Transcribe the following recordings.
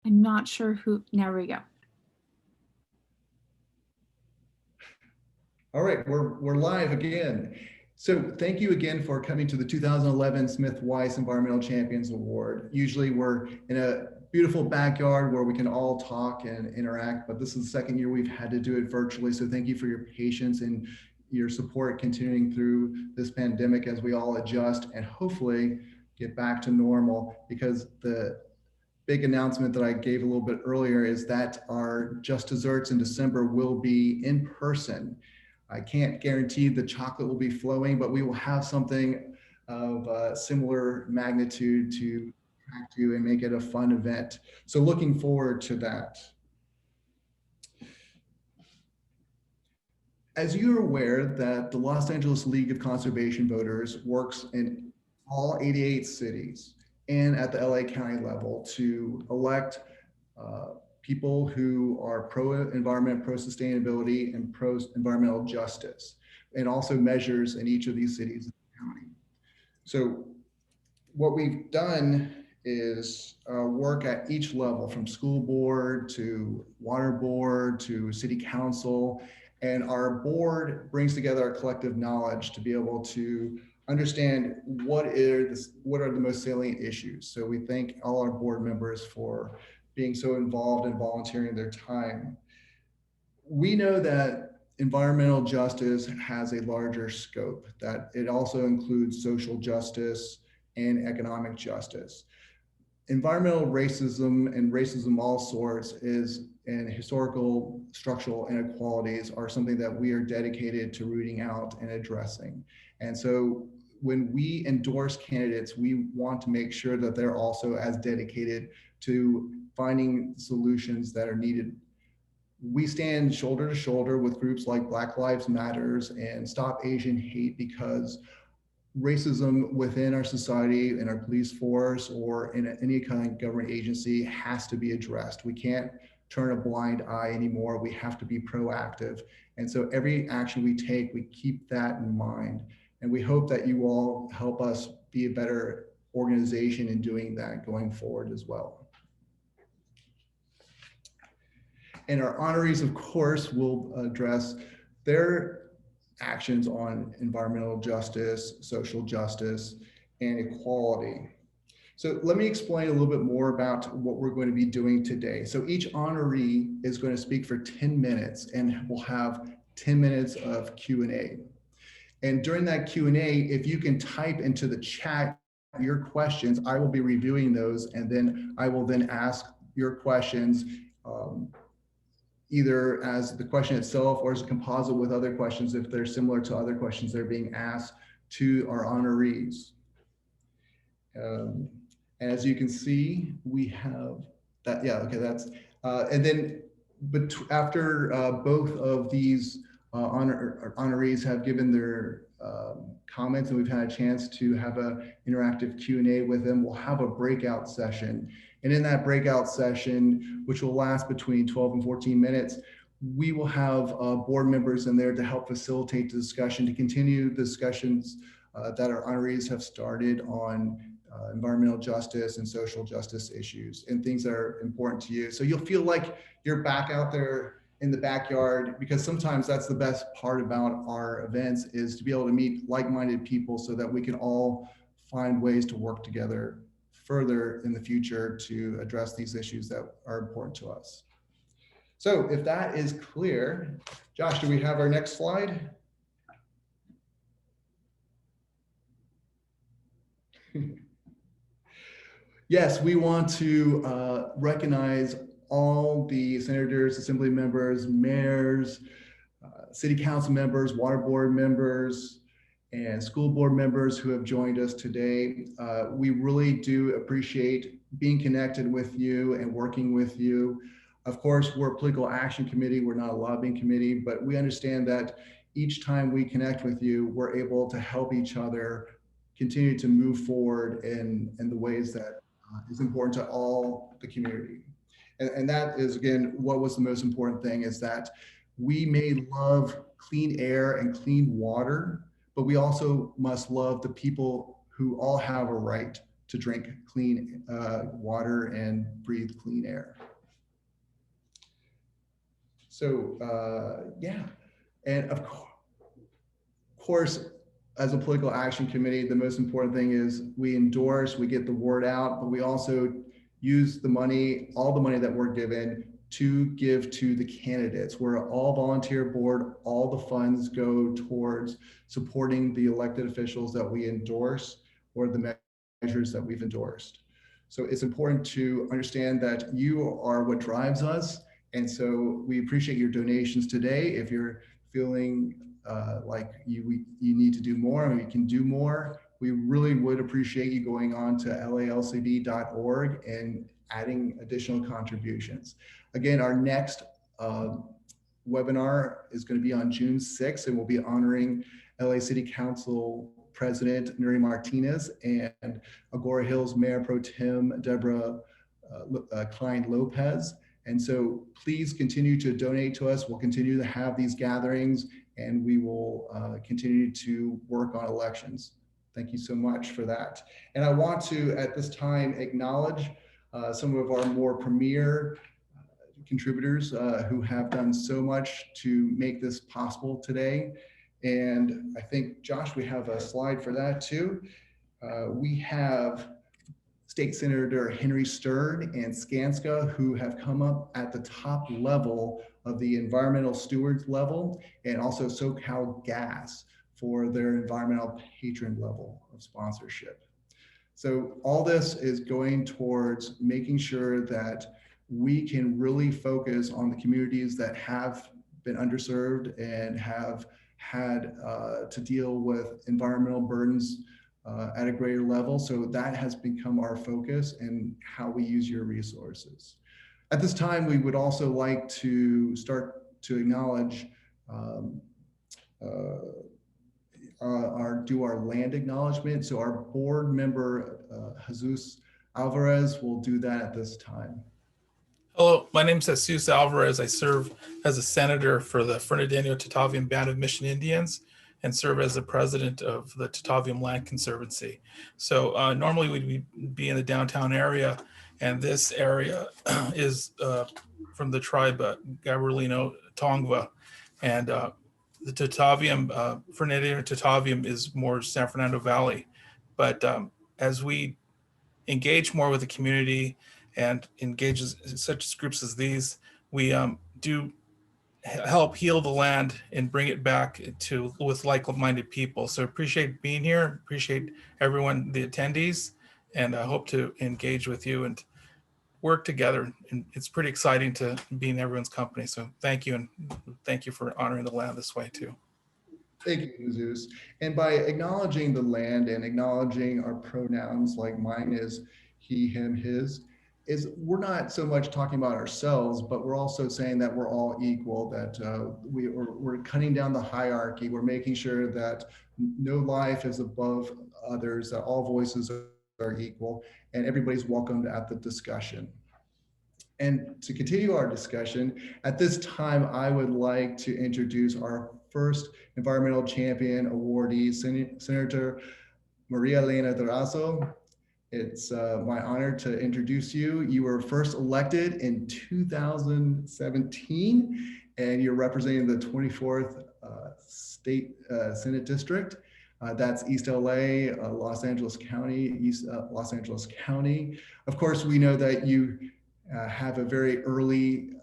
I'm not sure who, now we go. All right, we're live again. So thank you again for coming to the 2011 Smith Weiss Environmental Champions Award. Usually we're in a beautiful backyard where we can all talk and interact, but this is the second year we've had to do it virtually. So thank you for your patience and your support continuing through this pandemic as we all adjust and hopefully get back to normal, because the big announcement that I gave a little bit earlier is that our Just Desserts in December will be in person. I can't guarantee the chocolate will be flowing, but we will have something of similar magnitude to attract you and make it a fun event. So looking forward to that. As you're aware that the Los Angeles League of Conservation Voters works in all 88 cities and at the LA County level to elect people who are pro-environment, pro-sustainability, and pro-environmental justice, and also measures in each of these cities and county. So what we've done is work at each level, from school board to water board to city council, and our board brings together our collective knowledge to be able to understand what are the most salient issues. So we thank all our board members for being so involved and volunteering their time. We know that environmental justice has a larger scope, that it also includes social justice and economic justice. Environmental racism and racism of all sorts and historical structural inequalities are something that we are dedicated to rooting out and addressing. And so when we endorse candidates, we want to make sure that they're also as dedicated to finding solutions that are needed. We stand shoulder to shoulder with groups like Black Lives Matters and Stop Asian Hate, because racism within our society, in our police force, or in any kind of government agency has to be addressed. We can't turn a blind eye anymore. We have to be proactive. And so every action we take, we keep that in mind. And we hope that you all help us be a better organization in doing that going forward as well. And our honorees, of course, will address their actions on environmental justice, social justice, and equality. So let me explain a little bit more about what we're going to be doing today. So each honoree is going to speak for 10 minutes, and we'll have 10 minutes of Q&A. And during that Q&A, if you can type into the chat your questions, I will be reviewing those, and then I will then ask your questions either as the question itself or as a composite with other questions if they're similar to other questions that are being asked to our honorees. And as you can see, we have that, yeah, okay, that's, and then but after both of these honorees have given their comments and we've had a chance to have an interactive Q&A with them, we'll have a breakout session. And in that breakout session, which will last between 12 and 14 minutes, we will have board members in there to help facilitate the discussion, to continue the discussions that our honorees have started on environmental justice and social justice issues and things that are important to you. So you'll feel like you're back out there in the backyard, because sometimes that's the best part about our events, is to be able to meet like-minded people so that we can all find ways to work together further in the future to address these issues that are important to us. So if that is clear, Josh, do we have our next slide? Yes, we want to recognize all the senators, assembly members, mayors, city council members, water board members, and school board members who have joined us today. We really do appreciate being connected with you and working with you. Of course, we're a political action committee, we're not a lobbying committee, but we understand that each time we connect with you, we're able to help each other continue to move forward in the ways that is important to all the community. And that is, again, what was the most important thing, is that we may love clean air and clean water, but we also must love the people who all have a right to drink clean water and breathe clean air. So yeah, and of course, as a political action committee, the most important thing is we endorse, we get the word out, but we also use the money, all the money that we're given, to give to the candidates. We're an all volunteer board. All the funds go towards supporting the elected officials that we endorse or the measures that we've endorsed. So it's important to understand that you are what drives us. And so we appreciate your donations today. If you're feeling like you need to do more and you can do more, we really would appreciate you going on to LALCV.org and adding additional contributions. Again, our next webinar is going to be on June 6th, and we'll be honoring LA City Council President Nuri Martinez and Agora Hills Mayor Pro Tem Deborah Klein Lopez. And so please continue to donate to us. We'll continue to have these gatherings, and we will continue to work on elections. Thank you so much for that. And I want to, at this time, acknowledge some of our more premier contributors who have done so much to make this possible today. And I think, Josh, we have a slide for that too. We have State Senator Henry Stern and Skanska, who have come up at the top level of the environmental stewards level, and also SoCal Gas for their environmental patron level of sponsorship. So all this is going towards making sure that we can really focus on the communities that have been underserved and have had to deal with environmental burdens at a greater level. So that has become our focus and how we use your resources. At this time, we would also like to start to acknowledge do our land acknowledgement. So our board member, Jesus Alvarez, will do that at this time. Hello, my name is Jesus Alvarez. I serve as a senator for the Fernandino Tataviam Band of Mission Indians and serve as the president of the Tataviam Land Conservancy. So normally we'd be in the downtown area, and this area is from the tribe Gabrielino Tongva. And the Tataviam, Fernandino Tataviam is more San Fernando Valley. But as we engage more with the community and engage such groups as these, we do help heal the land and bring it back to with like-minded people. So appreciate being here, appreciate everyone, the attendees, and I hope to engage with you and work together. And it's pretty exciting to be in everyone's company. So thank you, and thank you for honoring the land this way too. Thank you, Jesus. And by acknowledging the land and acknowledging our pronouns, like mine is he, him, his, is we're not so much talking about ourselves, but we're also saying that we're all equal, that we're cutting down the hierarchy. We're making sure that no life is above others, that all voices are equal, and everybody's welcomed at the discussion. And to continue our discussion, at this time, I would like to introduce our first Environmental Champion awardee, Senator Maria Elena Durazo. It's my honor to introduce you. You were first elected in 2017, and you're representing the 24th State Senate District. That's East LA, Los Angeles County, East Los Angeles County. Of course, we know that you have a very early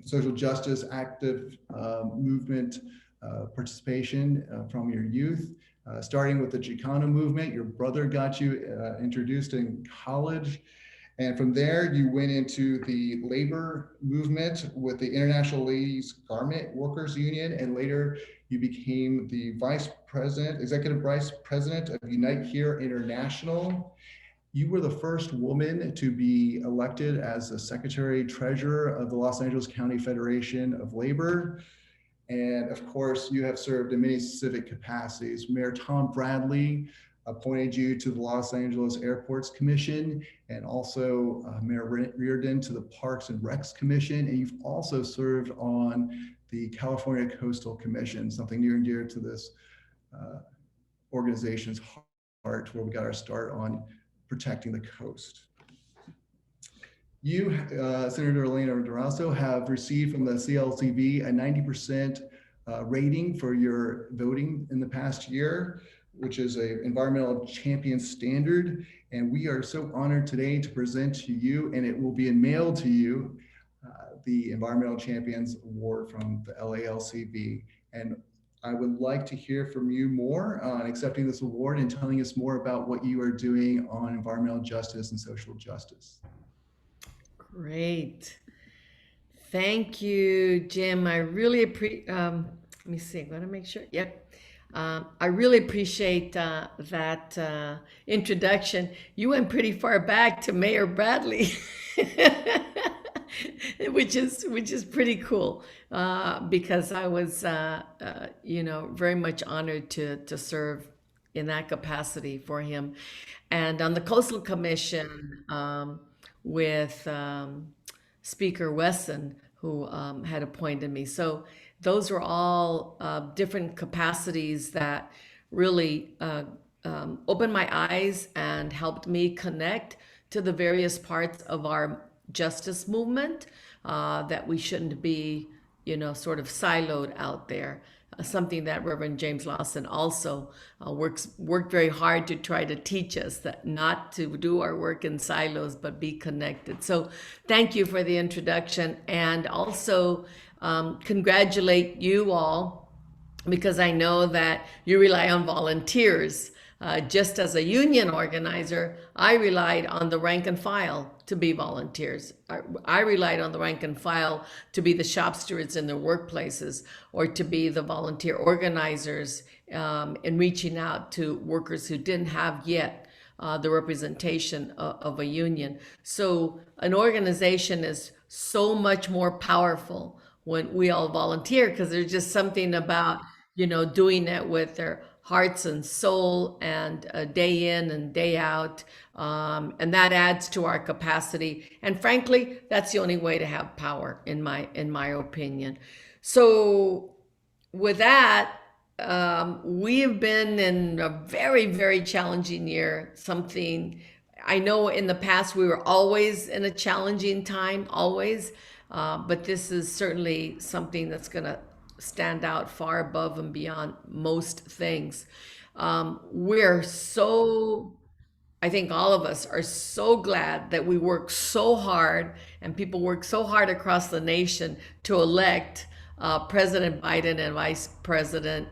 social justice active movement participation from your youth. Starting with the Chicano movement, your brother got you introduced in college. And from there, you went into the labor movement with the International Ladies Garment Workers Union. And later, you became the executive vice president of Unite Here International. You were the first woman to be elected as the secretary treasurer of the Los Angeles County Federation of Labor. And of course, you have served in many civic capacities. Mayor Tom Bradley appointed you to the Los Angeles Airports Commission, and also Mayor Reardon to the Parks and Recs Commission. And you've also served on the California Coastal Commission, something near and dear to this organization's where we got our start on protecting the coast. You, Senator Elena Durazo, have received from the CLCV a 90% rating for your voting in the past year, which is an environmental champion standard. And we are so honored today to present to you, and it will be mailed to you, the Environmental Champions Award from the LALCV. And I would like to hear from you more on accepting this award and telling us more about what you are doing on environmental justice and social justice. Great. Thank you, Jim. I really appreciate, let me see, I'm gonna make sure, yep. I really appreciate that introduction. You went pretty far back to Mayor Bradley, which is pretty cool, because I was, very much honored to serve in that capacity for him. And on the Coastal Commission, with Speaker Wesson, who had appointed me. So those were all different capacities that really opened my eyes and helped me connect to the various parts of our justice movement, that we shouldn't be, sort of siloed out there. Something that Reverend James Lawson also worked very hard to try to teach us, that not to do our work in silos, but be connected. So thank you for the introduction, and also congratulate you all, because I know that you rely on volunteers. Just as a union organizer, I relied on the rank and file to be volunteers. I relied on the rank and file to be the shop stewards in their workplaces, or to be the volunteer organizers in reaching out to workers who didn't have yet the representation of a union. So an organization is so much more powerful when we all volunteer, because there's just something about, doing it with their hearts and soul, and day in and day out, and that adds to our capacity. And frankly, that's the only way to have power, in my opinion. So with that, we have been in a very, very challenging year. Something I know in the past we were always in a challenging time, always, but this is certainly something that's going to stand out far above and beyond most things. We're so, I think all of us are so glad that we work so hard, and people work so hard across the nation to elect President Biden and Vice President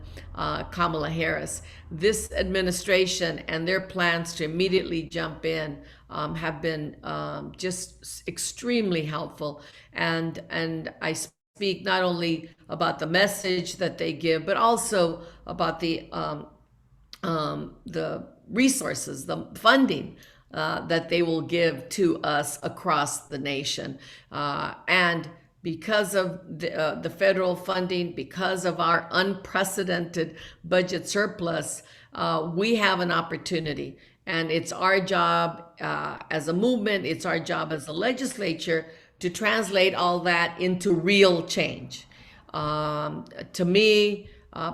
Kamala Harris. This administration and their plans to immediately jump in have been just extremely helpful. And I speak not only about the message that they give, but also about the resources, the funding that they will give to us across the nation. And because of the federal funding, because of our unprecedented budget surplus, we have an opportunity. And it's our job as a movement, it's our job as a legislature to translate all that into real change. To me,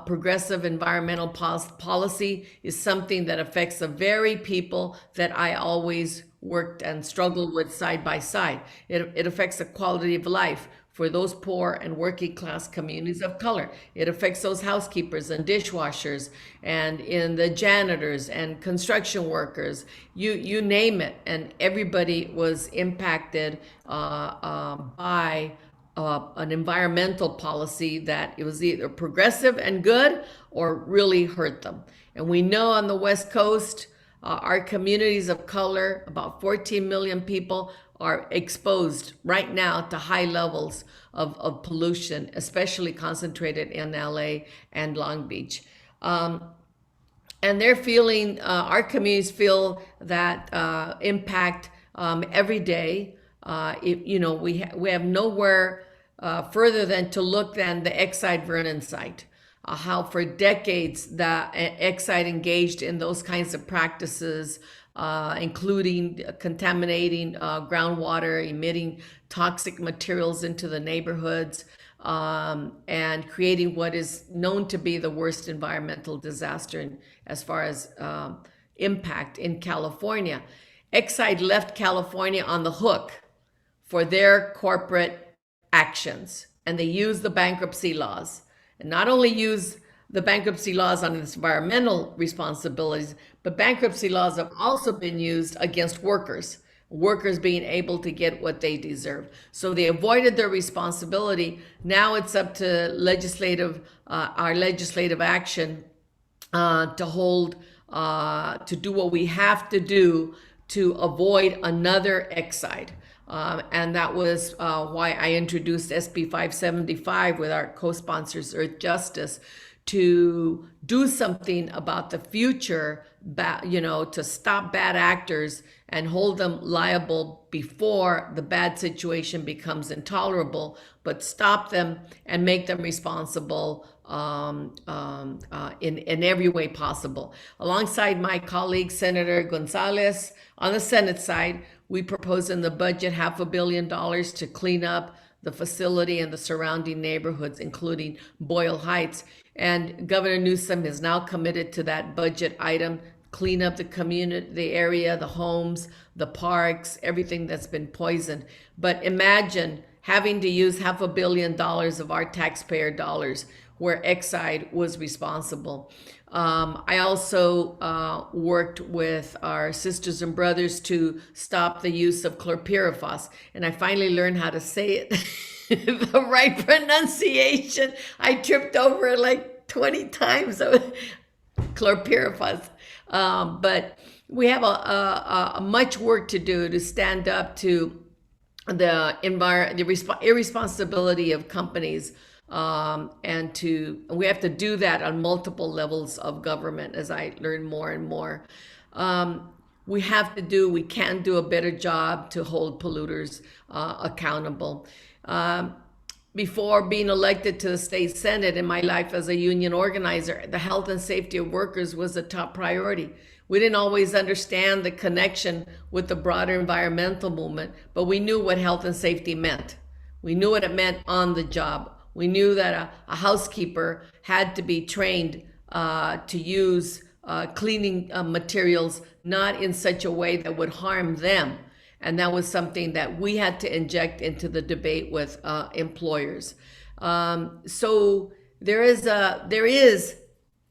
progressive environmental policy is something that affects the very people that I always worked and struggled with side by side. It affects the quality of life for those poor and working class communities of color. It affects those housekeepers and dishwashers, and in the janitors and construction workers, you name it. And everybody was impacted by an environmental policy that it was either progressive and good or really hurt them. And we know on the West Coast, our communities of color, about 14 million people, are exposed right now to high levels of pollution, especially concentrated in LA and Long Beach. And they're feeling, our communities feel that impact every day. We have nowhere further than to look than the Exide Vernon site. How for decades that Exide engaged in those kinds of practices, including contaminating groundwater, emitting toxic materials into the neighborhoods, and creating what is known to be the worst environmental disaster as far as impact in California. Exide left California on the hook for their corporate actions, and they used the bankruptcy laws. And not only use the bankruptcy laws on its environmental responsibilities, but bankruptcy laws have also been used against workers being able to get what they deserve. So they avoided their responsibility. Now it's up to our legislative action to do what we have to do to avoid another Exide. And that was why I introduced SB 575 with our co-sponsors Earth Justice, to do something about the future, to stop bad actors and hold them liable before the bad situation becomes intolerable, but stop them and make them responsible in every way possible. Alongside my colleague, Senator Gonzalez, on the Senate side, we propose in the budget $500 million to clean up the facility and the surrounding neighborhoods, including Boyle Heights. And Governor Newsom is now committed to that budget item, clean up the community, the area, the homes, the parks, everything that's been poisoned. But imagine having to use $500 million of our taxpayer dollars where Exide was responsible. I also worked with our sisters and brothers to stop the use of chlorpyrifos, and I finally learned how to say it the right pronunciation. I tripped over it like 20 times. Chlorpyrifos. But we have a much work to do to stand up to the irresponsibility of companies. And we have to do that on multiple levels of government as I learn more and more. We can do a better job to hold polluters accountable. Before being elected to the state Senate, in my life as a union organizer, the health and safety of workers was a top priority. We didn't always understand the connection with the broader environmental movement, but we knew what health and safety meant. We knew what it meant on the job. We knew that a housekeeper had to be trained to use cleaning materials, not in such a way that would harm them. And that was something that we had to inject into the debate with employers. So there is,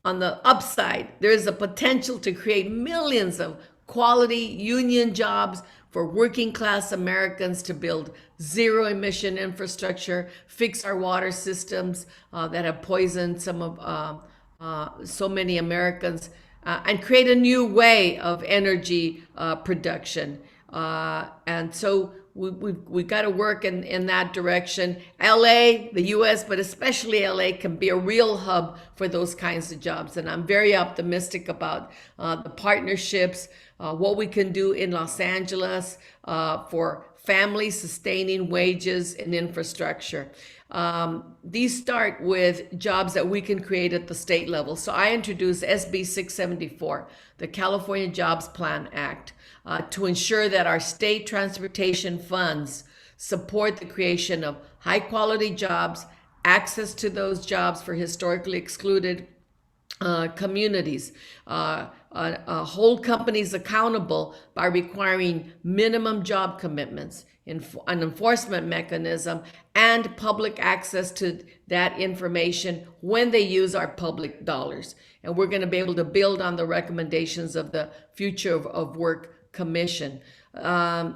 on the upside, there is a potential to create millions of quality union jobs for working class Americans, to build zero emission infrastructure, fix our water systems that have poisoned so many Americans, and create a new way of energy production. And so we got to work in that direction. LA, the US, but especially LA, can be a real hub for those kinds of jobs. And I'm very optimistic about the partnerships, what we can do in Los Angeles for family sustaining wages and infrastructure. These start with jobs that we can create at the state level. So I introduced SB 674, the California Jobs Plan Act, to ensure that our state transportation funds support the creation of high quality jobs, access to those jobs for historically excluded communities, hold companies accountable by requiring minimum job commitments, an enforcement mechanism, and public access to that information when they use our public dollars. And we're going to be able to build on the recommendations of the Future of Work Commission.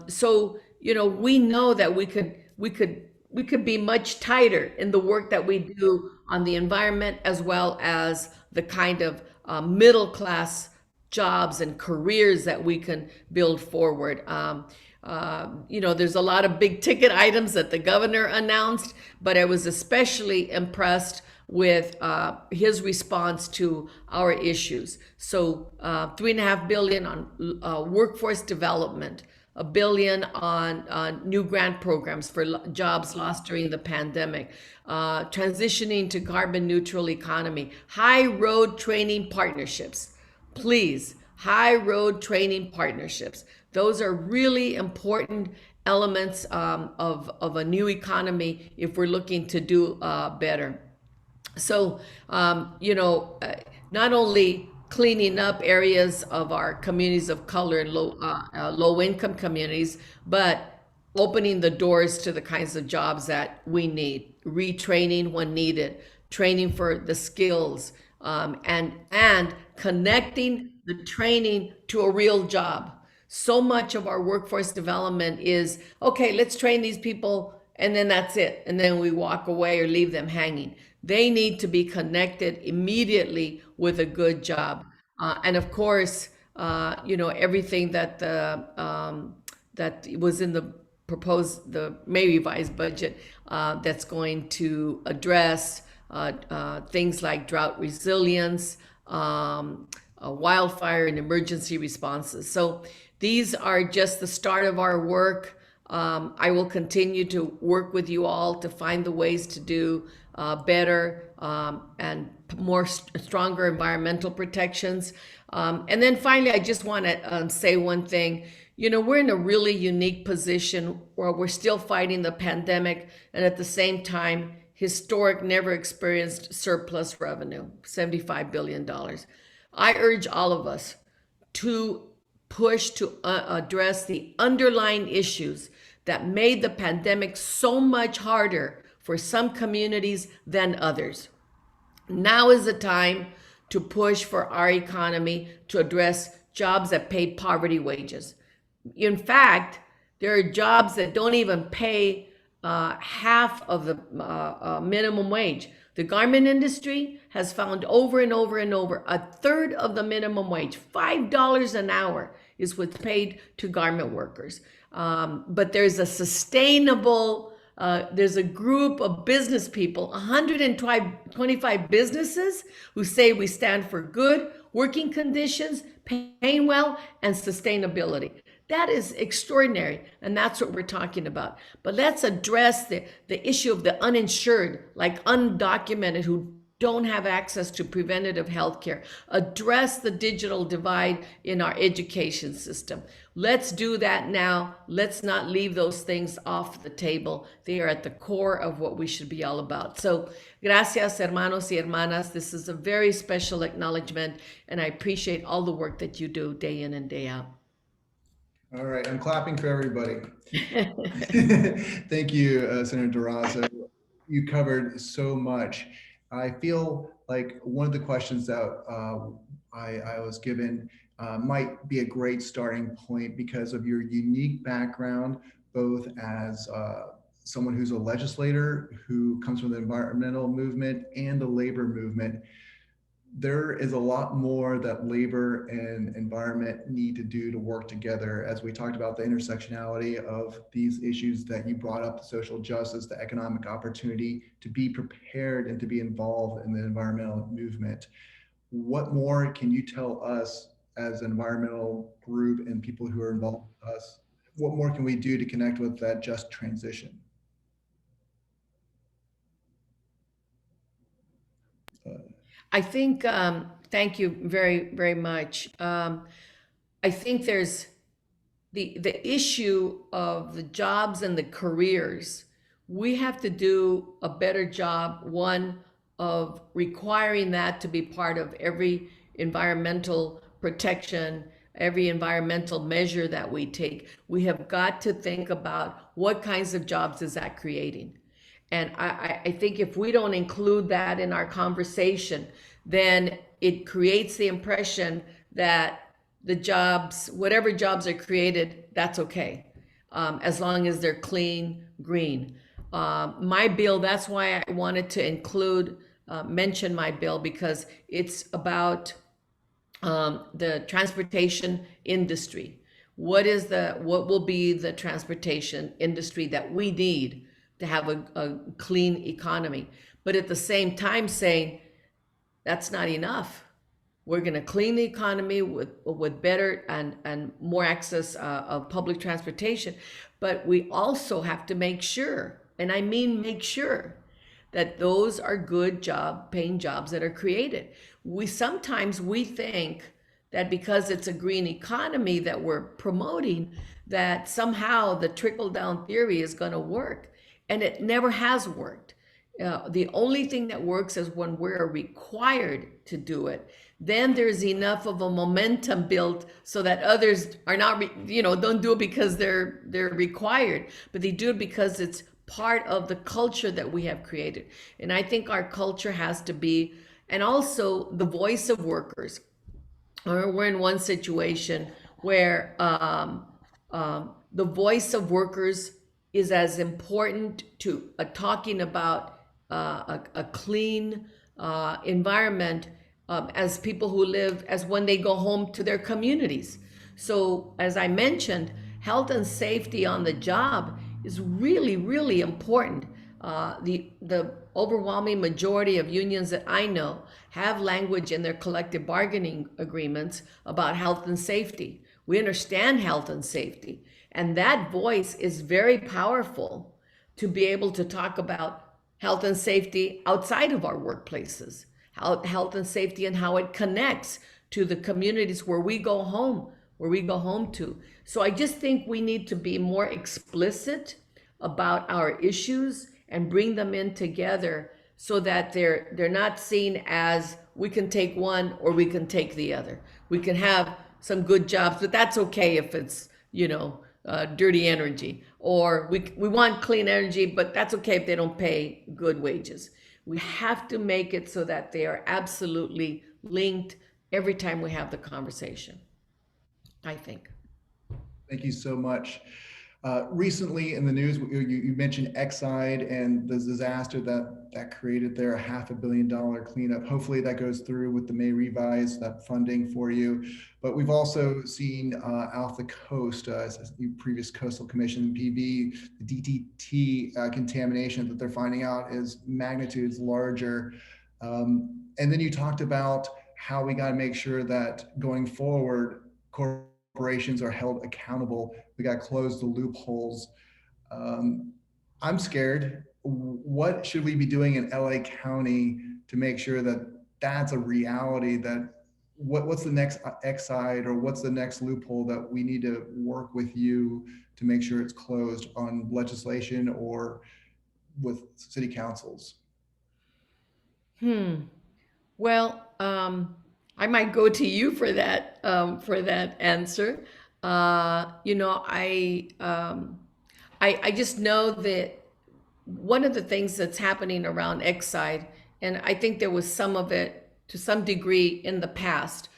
So, we know that we could be much tighter in the work that we do on the environment, as well as the kind of middle class jobs and careers that we can build forward. There's a lot of big ticket items that the governor announced, but I was especially impressed with his response to our issues. So $3.5 billion on workforce development, $1 billion on new grant programs for jobs lost during the pandemic, transitioning to carbon neutral economy, high road training partnerships. Please, high road training partnerships. Those are really important elements of a new economy if we're looking to do better. So, not only cleaning up areas of our communities of color and low income communities, but opening the doors to the kinds of jobs that we need, retraining when needed, training for the skills, and connecting the training to a real job. So much of our workforce development is, okay, let's train these people and then that's it. And then we walk away or leave them hanging. They need to be connected immediately with a good job. And of course, everything that that was in the the May revised budget that's going to address things like drought resilience, wildfire and emergency responses. So these are just the start of our work. I will continue to work with you all to find the ways to do better and stronger environmental protections. And then finally, I just want to say one thing. We're in a really unique position where we're still fighting the pandemic and at the same time, historic, never experienced surplus revenue, $75 billion. I urge all of us to push to address the underlying issues that made the pandemic so much harder for some communities than others. Now is the time to push for our economy to address jobs that pay poverty wages. In fact, there are jobs that don't even pay half of the minimum wage. The garment industry has found over and over and over a third of the minimum wage, $5 an hour, is what's paid to garment workers. But there's a sustainable, there's a group of business people, 125 businesses who say we stand for good working conditions, paying well, and sustainability. That is extraordinary, and that's what we're talking about. But let's address the issue of the uninsured, like undocumented, who don't have access to preventative health care. Address the digital divide in our education system. Let's do that now. Let's not leave those things off the table. They are at the core of what we should be all about. So, gracias, hermanos y hermanas. This is a very special acknowledgement, and I appreciate all the work that you do day in and day out. All right, I'm clapping for everybody. Thank you, Senator Durazo. You covered so much. I feel like one of the questions that I was given might be a great starting point because of your unique background, both as someone who's a legislator who comes from the environmental movement and the labor movement. There is a lot more that labor and environment need to do to work together. As we talked about the intersectionality of these issues that you brought up, the social justice, the economic opportunity to be prepared and to be involved in the environmental movement. What more can you tell us as an environmental group and people who are involved with us? What more can we do to connect with that just transition? I think, thank you very, very much. I think there's the issue of the jobs and the careers. We have to do a better job, one, of requiring that to be part of every environmental protection, every environmental measure that we take. We have got to think about what kinds of jobs is that creating. And I think if we don't include that in our conversation, then it creates the impression that the jobs, whatever jobs are created, that's okay, as long as they're clean, green. My bill, that's why I wanted to mention my bill, because it's about the transportation industry. What will be the transportation industry that we need to have a clean economy? But at the same time saying, that's not enough. We're going to clean the economy with better and more access of public transportation. But we also have to make sure, and I mean make sure, that those are good paying jobs that are created. Sometimes we think that because it's a green economy that we're promoting, that somehow the trickle-down theory is going to work. And it never has worked. The only thing that works is when we're required to do it. then there's enough of a momentum built so that others are not, don't do it because they're required, but they do it because it's part of the culture that we have created. And I think our culture has to be, and also the voice of workers. We're in one situation where the voice of workers is as important to talking about a clean environment as people who live, as when they go home to their communities. So as I mentioned, health and safety on the job is really, really important. The overwhelming majority of unions that I know have language in their collective bargaining agreements about health and safety. We understand health and safety, and that voice is very powerful to be able to talk about health and safety outside of our workplaces, health and safety and how it connects to the communities where we go home to. So I just think we need to be more explicit about our issues and bring them in together so that they're not seen as we can take one or we can take the other. We can have some good jobs, but that's okay if it's, dirty energy, or we want clean energy, but that's okay if they don't pay good wages. We have to make it so that they are absolutely linked every time we have the conversation, I think. Thank you so much. Recently in the news, you mentioned Exide and the disaster that created there, $500 million cleanup. Hopefully that goes through with the May revise, that funding for you. But we've also seen off the coast, previous Coastal Commission, PV, the DDT contamination that they're finding out is magnitudes larger. And then you talked about how we got to make sure that going forward, corporations are held accountable. We got to close the loopholes. I'm scared. What should we be doing in LA County to make sure that that's a reality? That what's the next Exide, or what's the next loophole that we need to work with you to make sure it's closed on legislation or with city councils? Well, I might go to you for that answer. I just know that one of the things that's happening around Exide, and I think there was some of it to some degree in the past.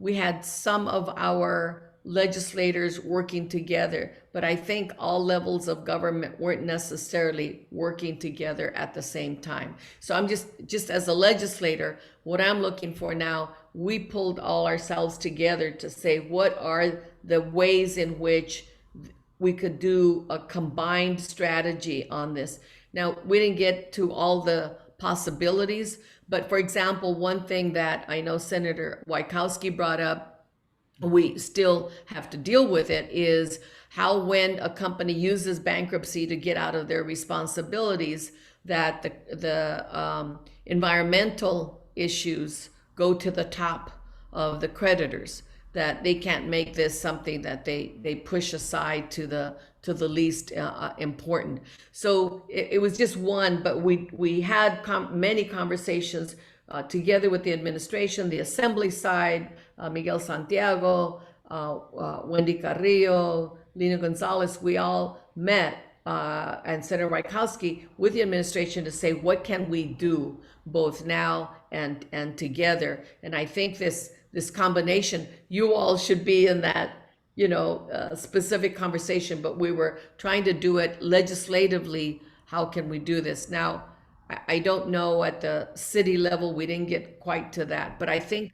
We had some of our legislators working together, but I think all levels of government weren't necessarily working together at the same time. So I'm just as a legislator, what I'm looking for now, we pulled all ourselves together to say, what are the ways in which we could do a combined strategy on this? Now, we didn't get to all the possibilities, but for example, one thing that I know Senator Wajkowski brought up, we still have to deal with it, is how when a company uses bankruptcy to get out of their responsibilities, that the environmental issues go to the top of the creditors, that they can't make this something that they push aside to the least important. So it was just one, but we had many conversations together with the administration, the assembly side, Miguel Santiago, Wendy Carrillo, Lina Gonzalez. We all met, and Senator Wajkowski, with the administration to say, what can we do both now and together? And I think this combination, you all should be in that specific conversation, but we were trying to do it legislatively. How can we do this? Now, I don't know at the city level, we didn't get quite to that, but I think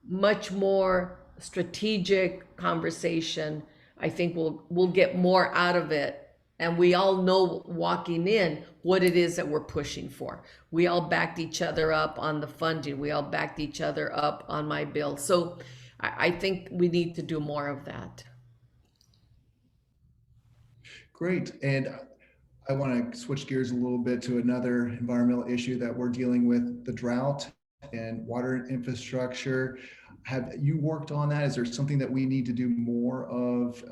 much more strategic conversation, I think we'll get more out of it. And we all know walking in what it is that we're pushing for. We all backed each other up on the funding. We all backed each other up on my bill. So I think we need to do more of that. Great. And I want to switch gears a little bit to another environmental issue that we're dealing with, the drought and water infrastructure. Have you worked on that? Is there something that we need to do more of?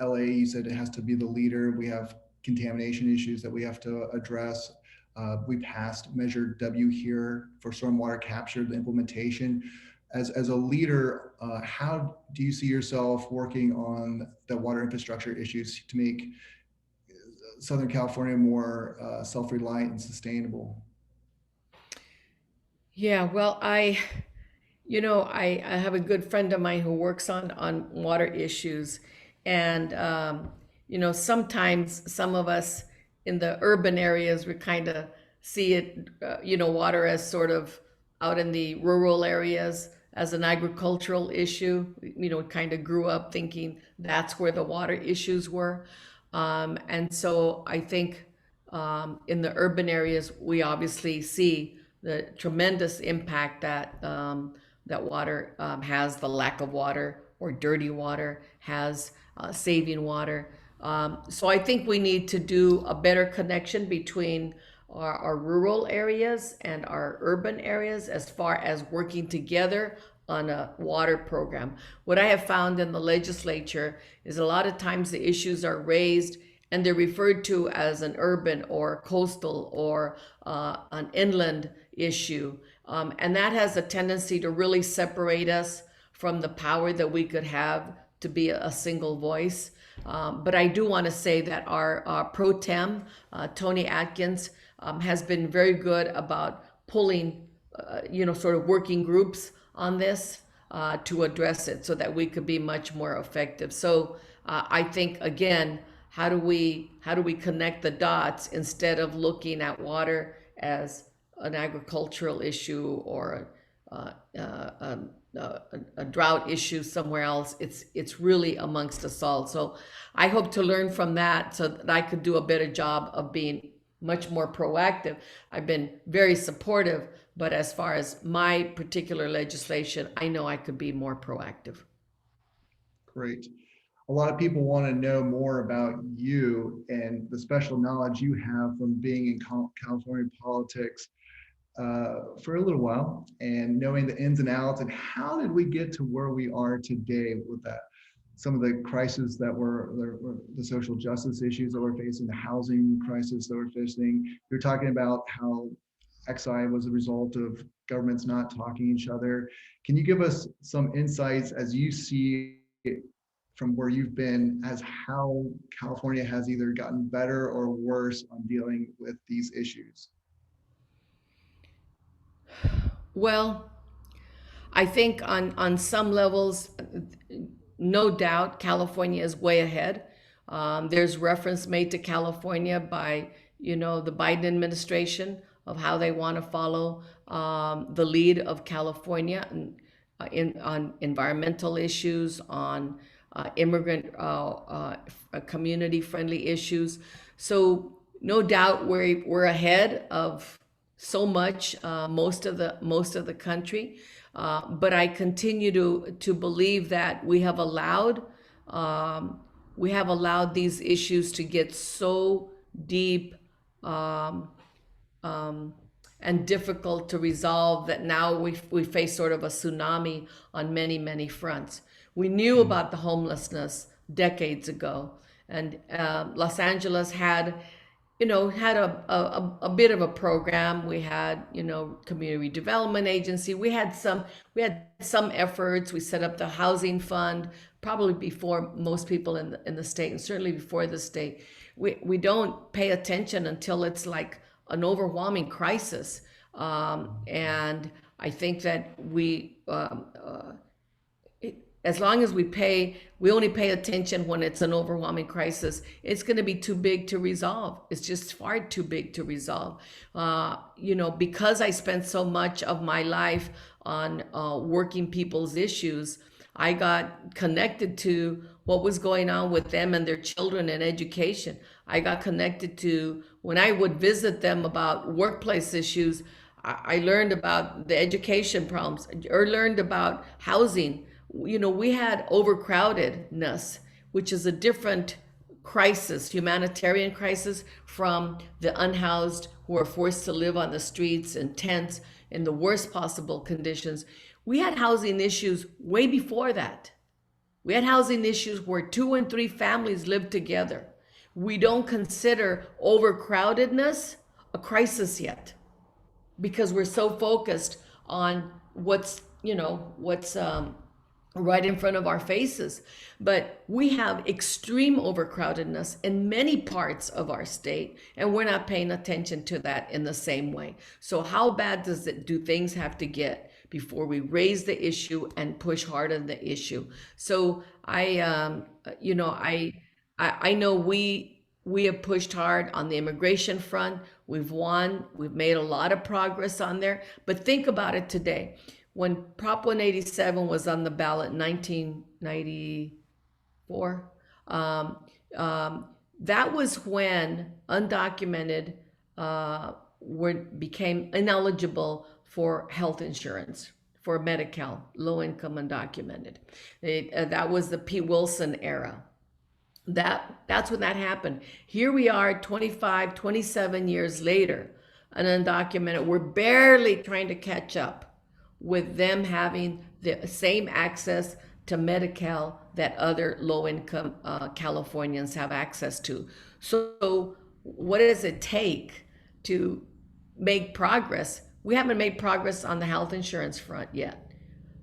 LA, you said it has to be the leader. We have contamination issues that we have to address. We passed Measure W here for stormwater capture, the implementation. As a leader, how do you see yourself working on the water infrastructure issues to make Southern California more self-reliant and sustainable? Yeah, well, I have a good friend of mine who works on water issues, and sometimes some of us in the urban areas, we kind of see it, water as sort of out in the rural areas as an agricultural issue. Kind of grew up thinking that's where the water issues were, and so I think in the urban areas we obviously see the tremendous impact that that water has, the lack of water or dirty water has, saving water. So I think we need to do a better connection between our rural areas and our urban areas as far as working together on a water program. What I have found in the legislature is a lot of times the issues are raised and they're referred to as an urban or coastal or an inland issue. And that has a tendency to really separate us from the power that we could have to be a single voice. But I do want to say that our pro tem, Tony Atkins, has been very good about pulling, sort of working groups on this to address it so that we could be much more effective. So I think, again, how do we connect the dots instead of looking at water as an agricultural issue or a drought issue somewhere else? It's really amongst us all. So I hope to learn from that so that I could do a better job of being much more proactive. I've been very supportive, but as far as my particular legislation, I know I could be more proactive. Great. A lot of people want to know more about you and the special knowledge you have from being in California politics for a little while and knowing the ins and outs and how did we get to where we are today with that. Some of the crises that were the social justice issues that we're facing, the housing crisis that we're facing. You're talking about how XI was a result of governments not talking to each other. Can you give us some insights as you see it from where you've been as how California has either gotten better or worse on dealing with these issues? Well, I think on some levels, no doubt, California is way ahead. There's reference made to California by, the Biden administration of how they want to follow the lead of California on environmental issues, on immigrant community-friendly issues. So no doubt we're ahead of so much, most of the country. But I continue to believe that we have allowed these issues to get so deep and difficult to resolve that now we face sort of a tsunami on many, many fronts. We knew about the homelessness decades ago, and Los Angeles had a bit of a program. We had, community development agency. We had some efforts. We set up the housing fund probably before most people in the state, and certainly before the state. We don't pay attention until it's like an overwhelming crisis. And I think that as long as we only pay attention when it's an overwhelming crisis, it's going to be too big to resolve. It's just far too big to resolve. Because I spent so much of my life on working people's issues, I got connected to what was going on with them and their children in education. I got connected to when I would visit them about workplace issues. I learned about the education problems or learned about housing. We had overcrowdedness, which is a different crisis, humanitarian crisis, from the unhoused who are forced to live on the streets in tents in the worst possible conditions. We had housing issues way before that. We had housing issues where 2 and 3 families lived together. We don't consider overcrowdedness a crisis yet, because we're so focused on what's, what's right in front of our faces. But we have extreme overcrowdedness in many parts of our state, and we're not paying attention to that in the same way. So how bad do things have to get before we raise the issue and push hard on the issue? So I know we have pushed hard on the immigration front. We've won. We've made a lot of progress on there. But think about it today. When Prop 187 was on the ballot in 1994, that was when undocumented became ineligible for health insurance, for Medi-Cal, low-income undocumented. That was the P. Wilson era. That's when that happened. Here we are 25, 27 years later, an undocumented, we're barely trying to catch up with them having the same access to Medi-Cal that other low-income Californians have access to. So what does it take to make progress? We haven't made progress on the health insurance front yet.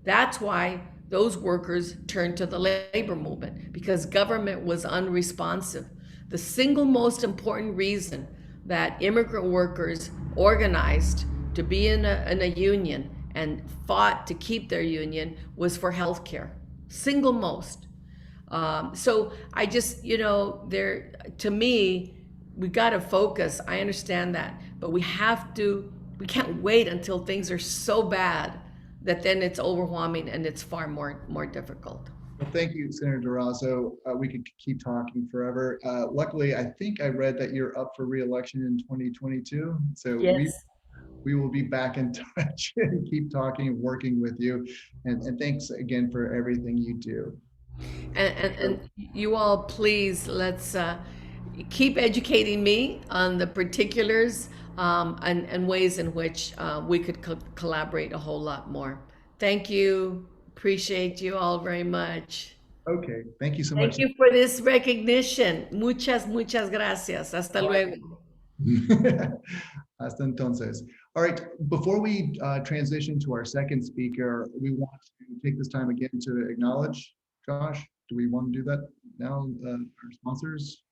That's why those workers turned to the labor movement, because government was unresponsive. The single most important reason that immigrant workers organized to be in a union and fought to keep their union was for health care. Single most. So I just, to me, we got to focus. I understand that, but we can't wait until things are so bad that then it's overwhelming and it's far more difficult. Well, thank you, Senator Durazo. We could keep talking forever. Luckily, I think I read that you're up for re-election in 2022. So yes. we will be back in touch and keep talking and working with you. And thanks again for everything you do. And you all, please, let's keep educating me on the particulars and ways in which we could collaborate a whole lot more. Thank you. Appreciate you all very much. Okay, thank you so much. Thank you for this recognition. Muchas gracias. Hasta luego. Hasta entonces. All right, before we transition to our second speaker, we want to take this time again to acknowledge, Josh, do we want to do that now, our sponsors?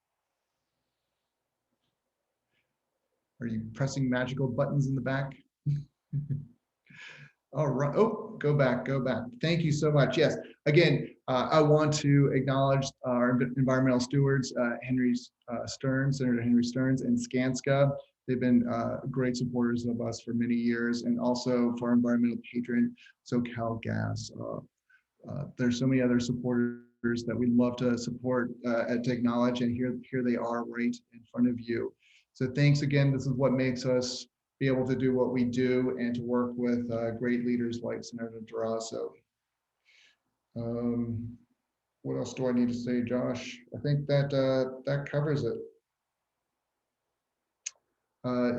Are you pressing magical buttons in the back? All right. Oh, go back. Thank you so much. Yes. Again, I want to acknowledge our environmental stewards, Senator Henry Stearns and Skanska. They've been great supporters of us for many years, and also for our environmental patron, SoCal Gas. There's so many other supporters that we'd love to support and to acknowledge, and here they are right in front of you. So thanks again. This is what makes us be able to do what we do and to work with great leaders like Senator Durazo. What else do I need to say, Josh? I think that that covers it.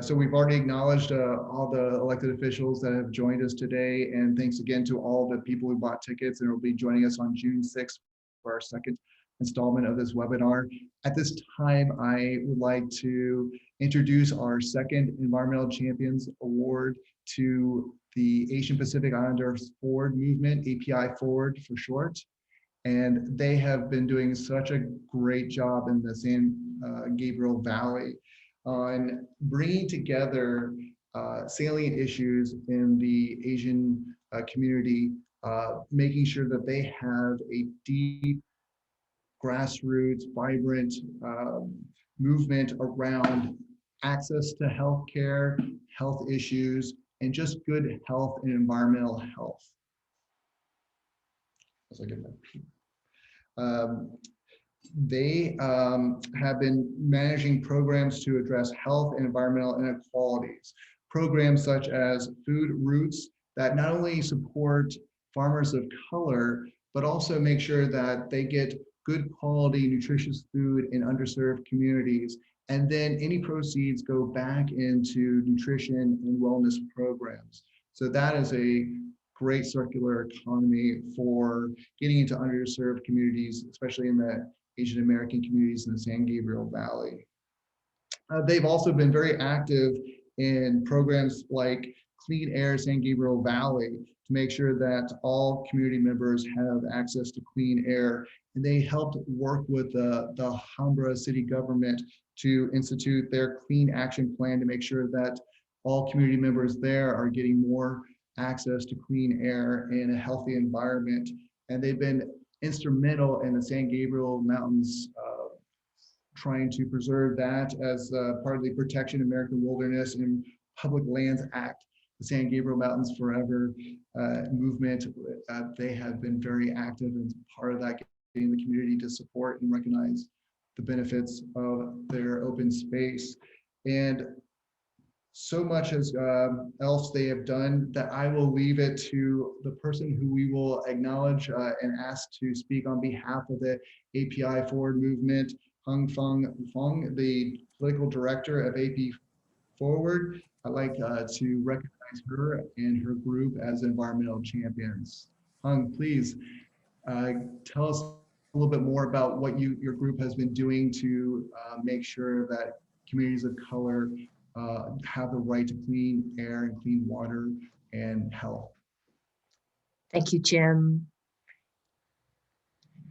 So we've already acknowledged all the elected officials that have joined us today, and thanks again to all the people who bought tickets and will be joining us on June 6th for our second installment of this webinar. At this time, I would like to introduce our second Environmental Champions Award to the Asian Pacific Islanders Forward Movement, API Forward for short. And they have been doing such a great job in the San Gabriel Valley on bringing together salient issues in the Asian community, making sure that they have a deep, grassroots, vibrant movement around access to healthcare, health issues, and just good health and environmental health. As I get that. They have been managing programs to address health and environmental inequalities. Programs such as Food Roots that not only support farmers of color, but also make sure that they get good quality, nutritious food in underserved communities. And then any proceeds go back into nutrition and wellness programs. So that is a great circular economy for getting into underserved communities, especially in the Asian American communities in the San Gabriel Valley. They've also been very active in programs like Clean Air San Gabriel Valley to make sure that all community members have access to clean air. And they helped work with the Alhambra city government to institute their clean action plan to make sure that all community members there are getting more access to clean air and a healthy environment. And they've been instrumental in the San Gabriel Mountains trying to preserve that as part of the Protection of American Wilderness and Public Lands Act, the San Gabriel Mountains Forever movement. They have been very active and part of that, getting the community to support and recognize the benefits of their open space. And so much else they have done that I will leave it to the person who we will acknowledge and ask to speak on behalf of the API Forward movement, Hung Fong, the political director of AP Forward. I'd like to recognize her and her group as environmental champions. Hung, please tell us a little bit more about what your group has been doing to make sure that communities of color have the right to clean air and clean water and health. Thank you, Jim,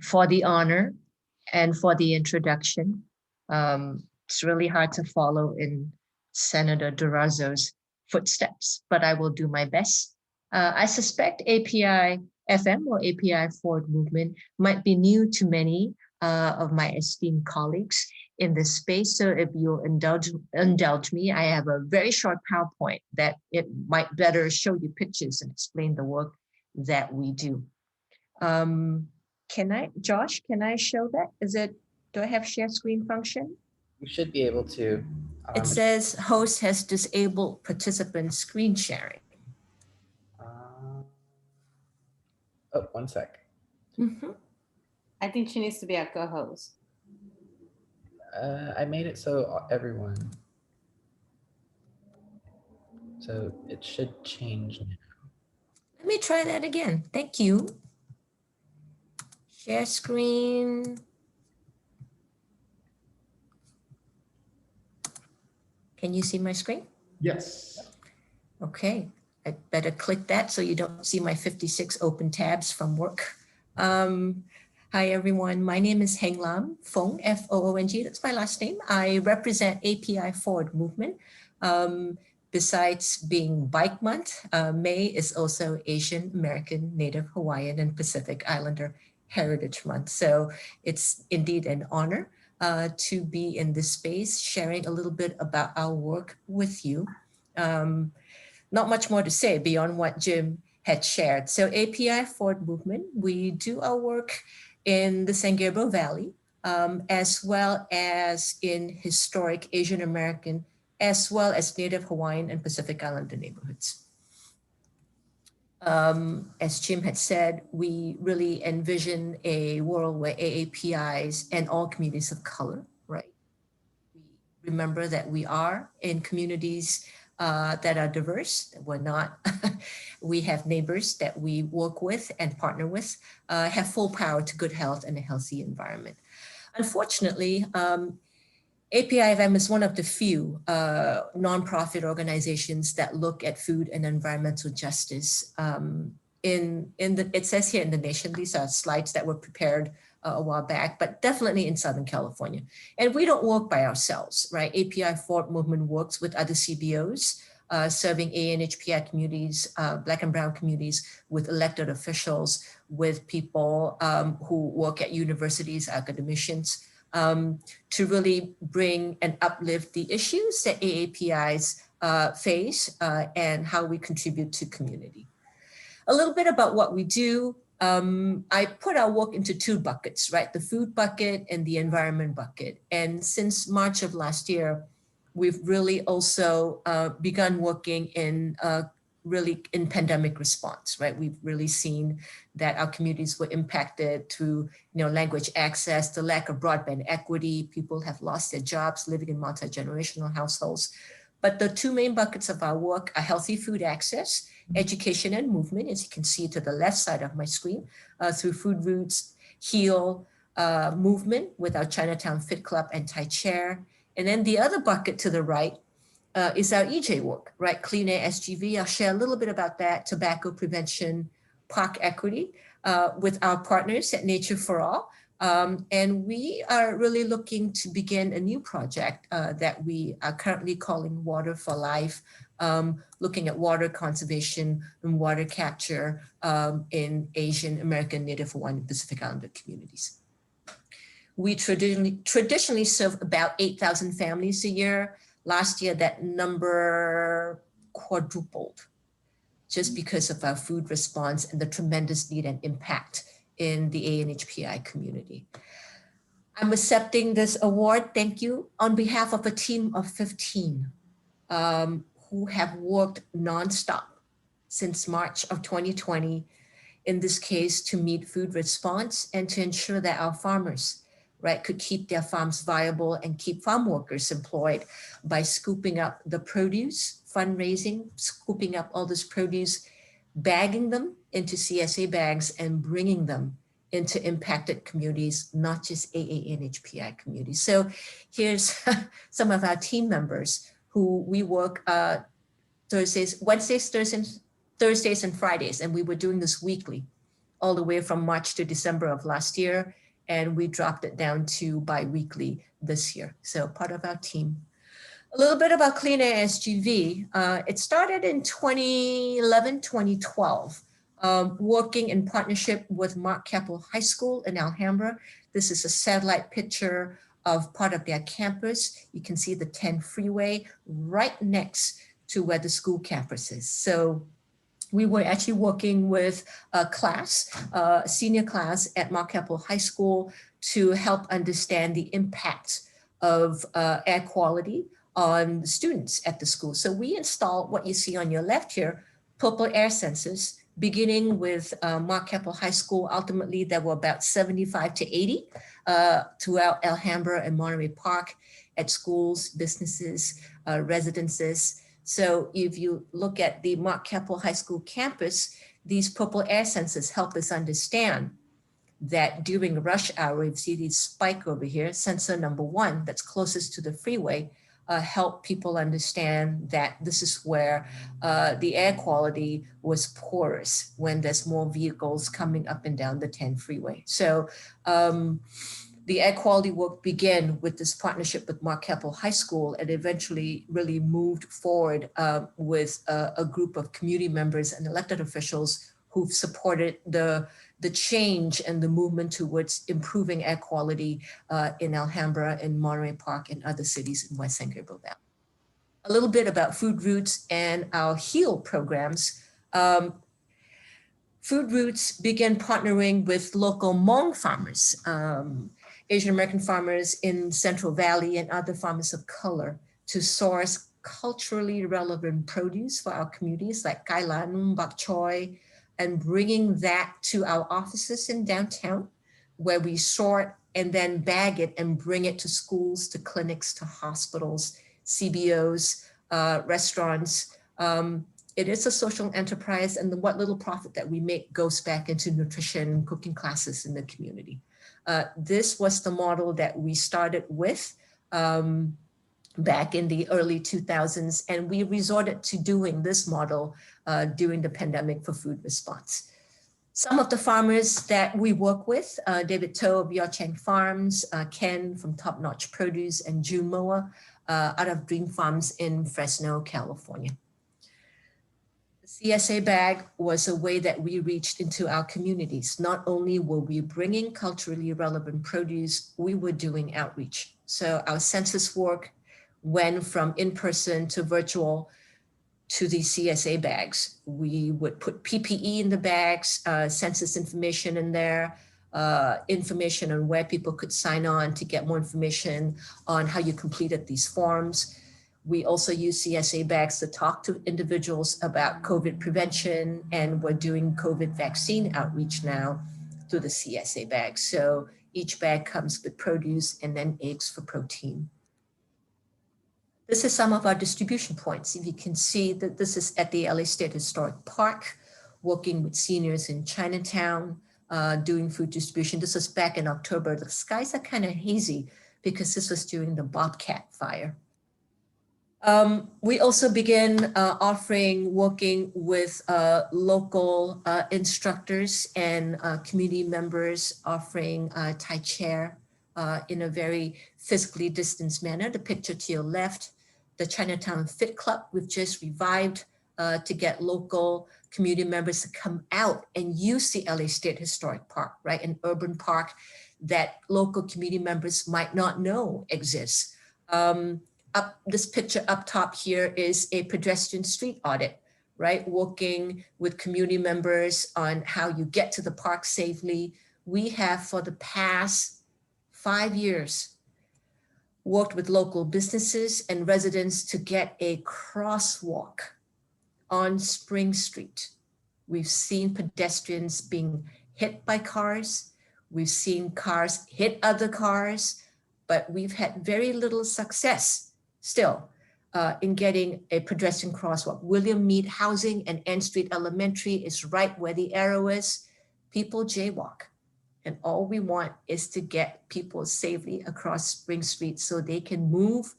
for the honor and for the introduction. It's really hard to follow in Senator Durazo's footsteps, but I will do my best. I suspect API FM or API Forward movement might be new to many of my esteemed colleagues in this space. So if you'll indulge me, I have a very short PowerPoint that it might better show you pictures and explain the work that we do. Josh, can I show that? Do I have share screen function? You should be able to. It says host has disabled participant screen sharing. Oh, 1 sec. Mm-hmm. I think she needs to be a co-host. I made it so everyone. So it should change now. Let me try that again. Thank you. Share screen. Can you see my screen? Yes. Okay, I better click that so you don't see my 56 open tabs from work. Hi everyone, my name is Heng Lam Fong, F-O-O-N-G, that's my last name. I represent API Forward movement. Besides being Bike Month, May is also Asian American, Native Hawaiian, and Pacific Islander Heritage Month. So it's indeed an honor to be in this space, sharing a little bit about our work with you. Not much more to say beyond what Jim had shared. So API Forward movement, we do our work in the San Gabriel Valley, as well as in historic Asian American, as well as Native Hawaiian and Pacific Islander neighborhoods. As Jim had said, we really envision a world where AAPIs and all communities of color, right? We remember that we are in communities that are diverse, that we're not, we have neighbors that we work with and partner with, have full power to good health and a healthy environment. Unfortunately, APIFM is one of the few nonprofit organizations that look at food and environmental justice. It says here in the nation, these are slides that were prepared a while back, but definitely in Southern California. And we don't work by ourselves, right? API Forward movement works with other CBOs, serving ANHPI communities, Black and Brown communities, with elected officials, with people who work at universities, academicians, to really bring and uplift the issues that AAPIs face and how we contribute to community. A little bit about what we do. I put our work into two buckets, right? The food bucket and the environment bucket. And since March of last year, we've really also begun working in in pandemic response, right? We've really seen that our communities were impacted through language access, the lack of broadband equity. People have lost their jobs living in multi-generational households. But the two main buckets of our work are healthy food access, education and movement, as you can see to the left side of my screen, through Food Roots, HEAL movement with our Chinatown Fit Club and Thai Chair, And then the other bucket to the right is our EJ work, right? Clean Air SGV. I'll share a little bit about that, tobacco prevention, park equity with our partners at Nature for All. And we are really looking to begin a new project that we are currently calling Water for Life, looking at water conservation and water capture in Asian American, Native Hawaiian, and Pacific Islander communities. We traditionally serve about 8,000 families a year. Last year, that number quadrupled just because of our food response and the tremendous need and impact in the ANHPI community. I'm accepting this award, thank you, on behalf of a team of 15 who have worked nonstop since March of 2020, in this case, to meet food response and to ensure that our farmers, right, could keep their farms viable and keep farm workers employed by scooping up the produce, fundraising, scooping up all this produce, bagging them into CSA bags and bringing them into impacted communities, not just AANHPI communities. So here's some of our team members who we work Wednesdays, Thursdays, and Fridays, and we were doing this weekly all the way from March to December of last year. And we dropped it down to bi-weekly this year. So part of our team. A little bit about Clean Air SGV. It started in 2011, 2012, working in partnership with Mark Keppel High School in Alhambra. This is a satellite picture of part of their campus. You can see the 10 freeway right next to where the school campus is. So we were actually working with a class, senior class at Mark Keppel High School to help understand the impact of air quality on the students at the school. So we installed what you see on your left here, purple air sensors, beginning with Mark Keppel High School. Ultimately, there were about 75 to 80 throughout Alhambra and Monterey Park at schools, businesses, residences. So if you look at the Mark Keppel High School campus, these purple air sensors help us understand that during rush hour, you see these spike over here, sensor number 1 that's closest to the freeway, help people understand that this is where the air quality was porous when there's more vehicles coming up and down the 10 freeway. So the air quality work began with this partnership with Mark Keppel High School and eventually really moved forward with a group of community members and elected officials who've supported the change and the movement towards improving air quality in Alhambra and Monterey Park and other cities in West San Gabriel Valley. A little bit about Food Roots and our HEAL programs. Food Roots began partnering with local Hmong farmers, Asian American farmers in Central Valley and other farmers of color to source culturally relevant produce for our communities like kailan, bok choy, and bringing that to our offices in downtown where we sort and then bag it and bring it to schools, to clinics, to hospitals, CBOs, restaurants. It is a social enterprise, and what little profit that we make goes back into nutrition, cooking classes in the community. This was the model that we started with back in the early 2000s, and we resorted to doing this model during the pandemic for food response. Some of the farmers that we work with, David Toe of Yochang Farms, Ken from Top Notch Produce, and June Moa out of Dream Farms in Fresno, California. The CSA bag was a way that we reached into our communities. Not only were we bringing culturally relevant produce, we were doing outreach. So our census work went from in-person to virtual to the CSA bags. We would put PPE in the bags, census information in there, information on where people could sign on to get more information on how you completed these forms. We also use CSA bags to talk to individuals about COVID prevention, and we're doing COVID vaccine outreach now through the CSA bags. So each bag comes with produce and then eggs for protein. This is some of our distribution points. If you can see that this is at the LA State Historic Park, working with seniors in Chinatown, doing food distribution. This was back in October. The skies are kind of hazy because this was during the Bobcat fire. We also began working with local instructors and community members, offering Tai Chair in a very physically distanced manner. The picture to your left, the Chinatown Fit Club, we've just revived to get local community members to come out and use the LA State Historic Park, right? An urban park that local community members might not know exists. This picture up top here is a pedestrian street audit, right? Working with community members on how you get to the park safely. We have, for the past 5 years, worked with local businesses and residents to get a crosswalk on Spring Street. We've seen pedestrians being hit by cars. We've seen cars hit other cars, but we've had very little success still in getting a pedestrian crosswalk. William Mead Housing and N Street Elementary is right where the arrow is. People jaywalk. And all we want is to get people safely across Spring Street so they can move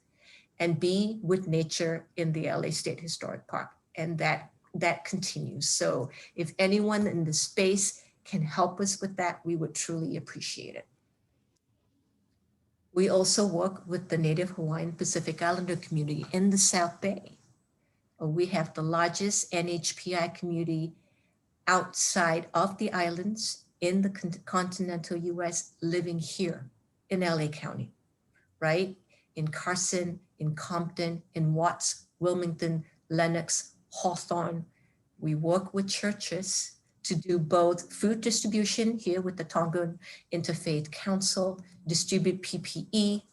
and be with nature in the LA State Historic Park. And that continues. So if anyone in the space can help us with that, we would truly appreciate it. We also work with the Native Hawaiian Pacific Islander community in the South Bay. We have the largest NHPI community outside of the islands in the continental US living here in LA County, right? In Carson, in Compton, in Watts, Wilmington, Lenox, Hawthorne. We work with churches to do both food distribution here with the Tongan Interfaith Council, distribute PPE,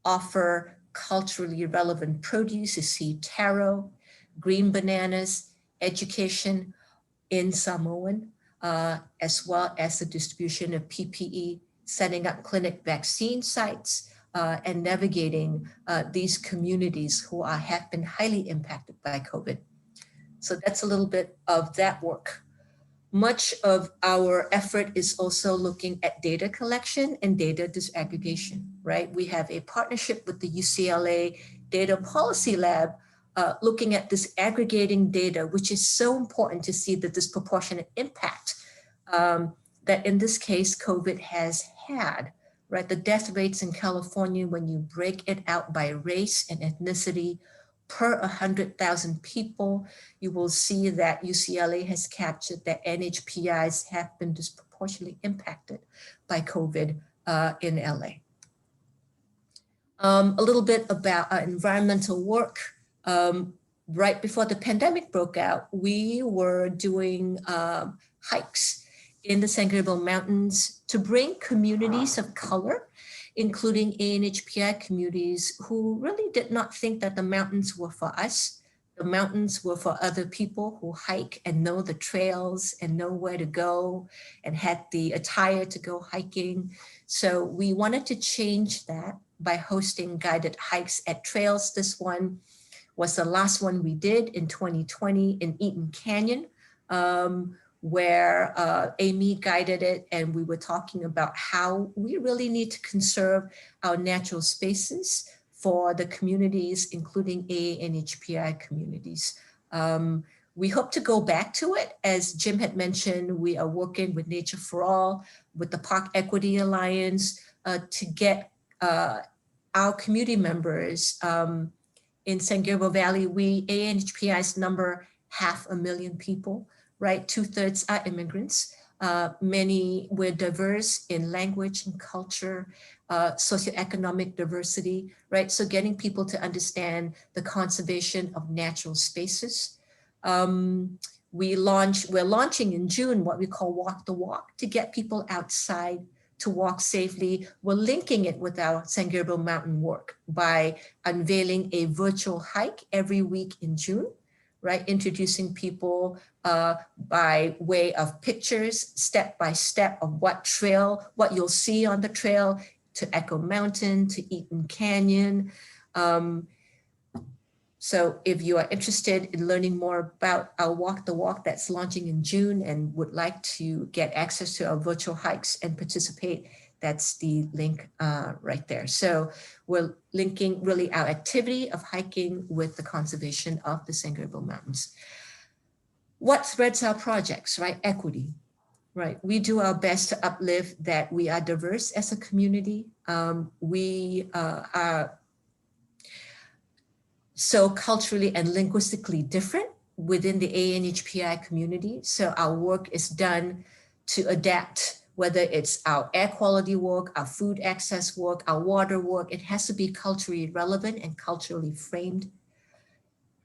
offer culturally relevant produce, you see taro, green bananas, education in Samoan, as well as the distribution of PPE, setting up clinic vaccine sites, and navigating these communities who have been highly impacted by COVID. So that's a little bit of that work. Much of our effort is also looking at data collection and data disaggregation, right? We have a partnership with the UCLA Data Policy Lab looking at disaggregating data, which is so important to see the disproportionate impact that in this case, COVID has had, right? The death rates in California, when you break it out by race and ethnicity, per 100,000 people, you will see that UCLA has captured that NHPIs have been disproportionately impacted by COVID in LA. A little bit about our environmental work. Right before the pandemic broke out, we were doing hikes in the San Gabriel Mountains to bring communities of color, including ANHPI communities who really did not think that the mountains were for us. The mountains were for other people who hike and know the trails and know where to go and had the attire to go hiking. So we wanted to change that by hosting guided hikes at trails. This one was the last one we did in 2020 in Eaton Canyon, where Amy guided it, and we were talking about how we really need to conserve our natural spaces for the communities, including ANHPI communities. We hope to go back to it. As Jim had mentioned, we are working with Nature for All, with the Park Equity Alliance to get our community members in San Gabriel Valley. ANHPI's number 500,000 people, right? 2/3 are immigrants. Many were diverse in language and culture, socioeconomic diversity, right? So getting people to understand the conservation of natural spaces. We're launching in June what we call Walk the Walk to get people outside to walk safely. We're linking it with our San Gabriel Mountain work by unveiling a virtual hike every week in June, right? Introducing people by way of pictures, step by step of what you'll see on the trail, to Echo Mountain, to Eaton Canyon. So if you are interested in learning more about our Walk the Walk that's launching in June and would like to get access to our virtual hikes and participate, That's the link right there. So we're linking really our activity of hiking with the conservation of the San Gabriel Mountains. What threads our projects, right? Equity, right? We do our best to uplift that we are diverse as a community. We are so culturally and linguistically different within the ANHPI community. So our work is done to adapt, whether it's our air quality work, our food access work, our water work, it has to be culturally relevant and culturally framed.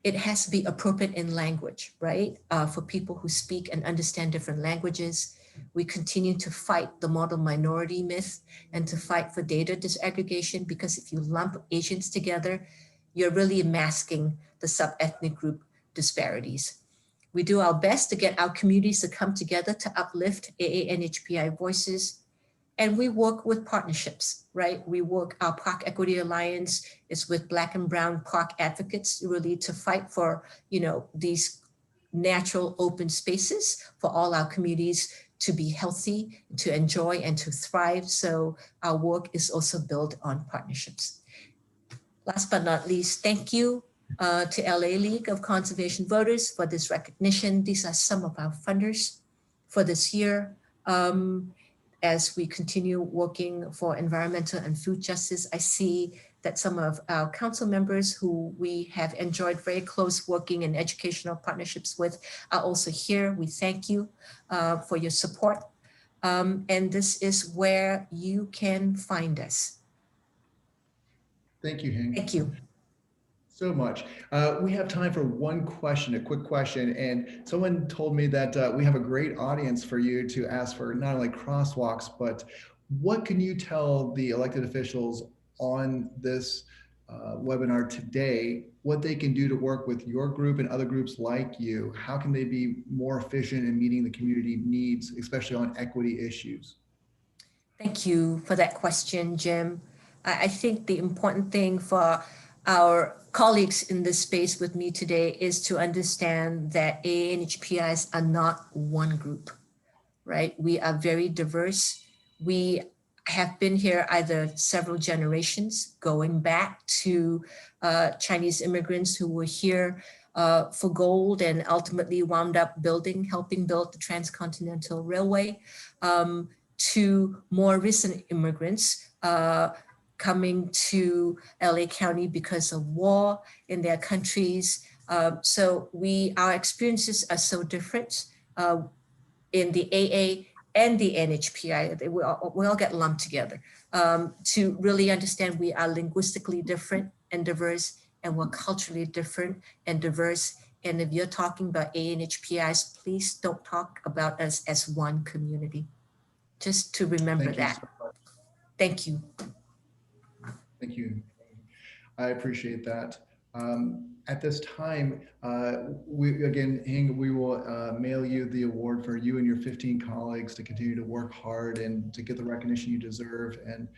It has to be appropriate in language, right? For people who speak and understand different languages. We continue to fight the model minority myth and to fight for data disaggregation, because if you lump Asians together, you're really masking the sub-ethnic group disparities. We do our best to get our communities to come together to uplift AANHPI voices. And we work with partnerships, right? We work, our Park Equity Alliance is with Black and Brown park advocates really to fight for, these natural open spaces for all our communities to be healthy, to enjoy and to thrive. So our work is also built on partnerships. Last but not least, thank you to LA League of Conservation Voters for this recognition. These are some of our funders for this year. As we continue working for environmental and food justice, I see that some of our council members who we have enjoyed very close working and educational partnerships with are also here. We thank you for your support. And this is where you can find us. Thank you, Hing. Thank you. So much. We have time for one question, a quick question. And someone told me that we have a great audience for you to ask for not only crosswalks, but what can you tell the elected officials on this webinar today, what they can do to work with your group and other groups like you? How can they be more efficient in meeting the community needs, especially on equity issues? Thank you for that question, Jim. I think the important thing for our colleagues in this space with me today is to understand that ANHPIs are not one group, right? We are very diverse. We have been here either several generations, going back to Chinese immigrants who were here for gold and ultimately wound up helping build the Transcontinental Railway, to more recent immigrants coming to LA County because of war in their countries. So our experiences are so different in the AA and the NHPI. We all get lumped together to really understand we are linguistically different and diverse, and we're culturally different and diverse. And if you're talking about ANHPIs, please don't talk about us as one community. Just to remember that. Thank you. Thank you. I appreciate that. At this time, we will mail you the award for you and your 15 colleagues to continue to work hard and to get the recognition you deserve. And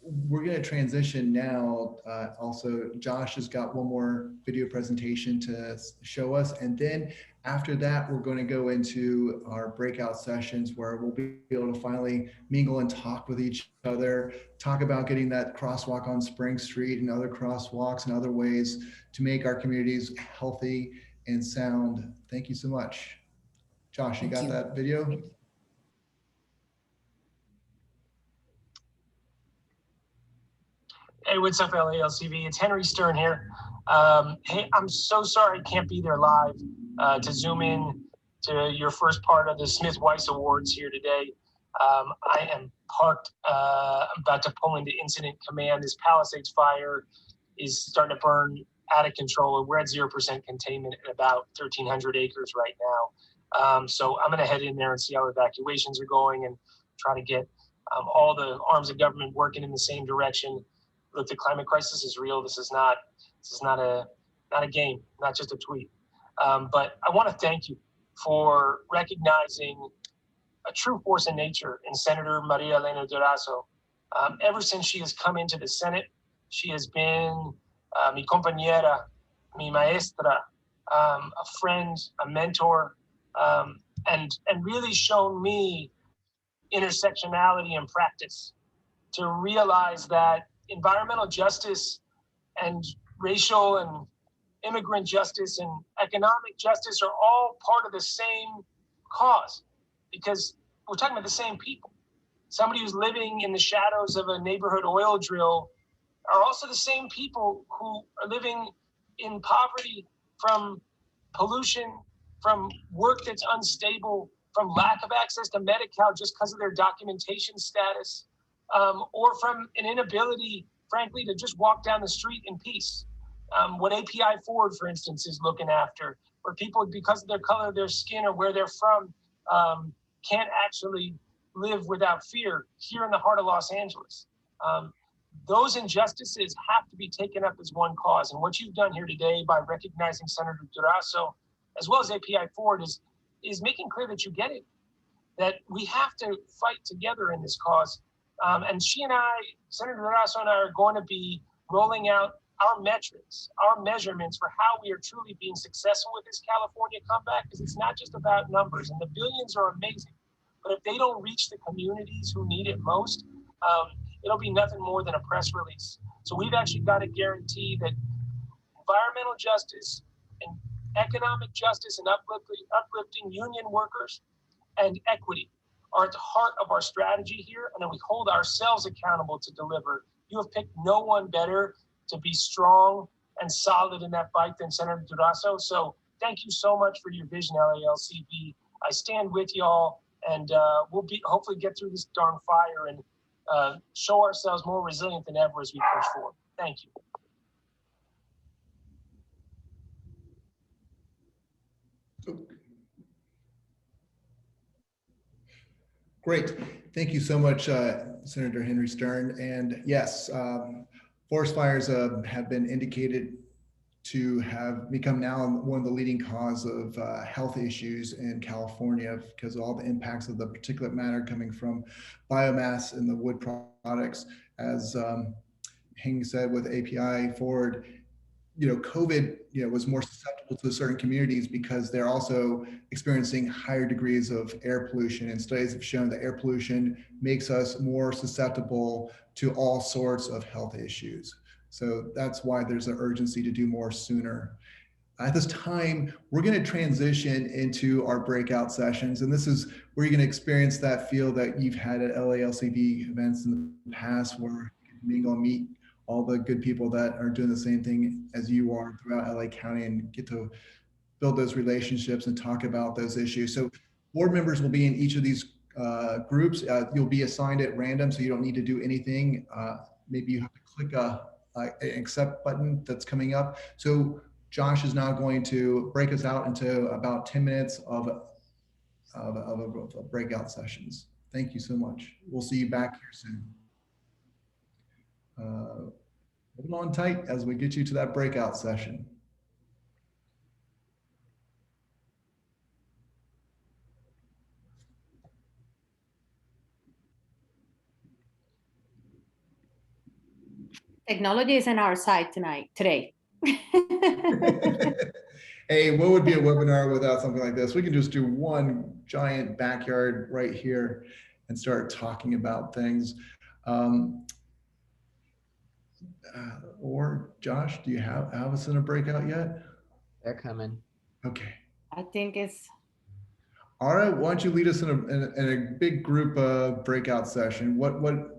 we're going to transition now. Also, Josh has got one more video presentation to show us. And then after that, we're going to go into our breakout sessions where we'll be able to finally mingle and talk with each other, talk about getting that crosswalk on Spring Street and other crosswalks and other ways to make our communities healthy and sound. Thank you so much. Josh, you got that video? Hey, what's up, LALCV? It's Henry Stern here. Hey, I'm so sorry I can't be there live to zoom in to your first part of the Smith Weiss Awards here today. I am parked, I'm about to pull into incident command. This Palisades fire is starting to burn out of control. We're at 0% containment at about 1,300 acres right now. So I'm gonna head in there and see how evacuations are going and try to get all the arms of government working in the same direction. Look, the climate crisis is real. This is not a game, not just a tweet. But I want to thank you for recognizing a true force in nature in Senator Maria Elena Durazo. Ever since she has come into the Senate, she has been mi compañera, mi maestra, a friend, a mentor, and really shown me intersectionality in practice, to realize that environmental justice and racial and immigrant justice and economic justice are all part of the same cause, because we're talking about the same people. Somebody who's living in the shadows of a neighborhood oil drill are also the same people who are living in poverty from pollution, from work that's unstable, from lack of access to Medi-Cal just because of their documentation status, or from an inability, frankly, to just walk down the street in peace. What API Forward, for instance, is looking after, where people, because of their color of their skin or where they're from, can't actually live without fear here in the heart of Los Angeles. Those injustices have to be taken up as one cause. And what you've done here today by recognizing Senator Durazo, as well as API Forward, is making clear that you get it, that we have to fight together in this cause. And she and I, Senator Durazo and I, are going to be rolling out our metrics, our measurements for how we are truly being successful with this California comeback, because it's not just about numbers, and the billions are amazing. But if they don't reach the communities who need it most, it'll be nothing more than a press release. So we've actually got to guarantee that environmental justice and economic justice and uplifting union workers and equity are at the heart of our strategy here, and then we hold ourselves accountable to deliver. You have picked no one better to be strong and solid in that fight than Senator Durazo. So thank you so much for your vision, LALCV. I stand with y'all, and we'll hopefully get through this darn fire and show ourselves more resilient than ever as we push forward. Thank you. Great. Thank you so much, Senator Henry Stern. And yes, forest fires have been indicated to have become now one of the leading cause of health issues in California because of all the impacts of the particulate matter coming from biomass and the wood products. As Hing said with API Forward, COVID, was more susceptible to certain communities because they're also experiencing higher degrees of air pollution. And studies have shown that air pollution makes us more susceptible to all sorts of health issues. So that's why there's an urgency to do more sooner. At this time, we're going to transition into our breakout sessions. And this is where you're going to experience that feel that you've had at LALCV events in the past, where you can mingle and meet all the good people that are doing the same thing as you are throughout LA County and get to build those relationships and talk about those issues. So board members will be in each of these groups. You'll be assigned at random, so you don't need to do anything. Maybe you have to click an accept button that's coming up. So Josh is now going to break us out into about 10 minutes of breakout sessions. Thank you so much. We'll see you back here soon. Hold on tight as we get you to that breakout session. Technology is on our side today. Hey, what would be a webinar without something like this? We can just do one giant backyard right here and start talking about things. Or Josh, do you have us in a breakout yet? They're coming. Okay. I think it's All right, why don't you lead us in a big group breakout session? What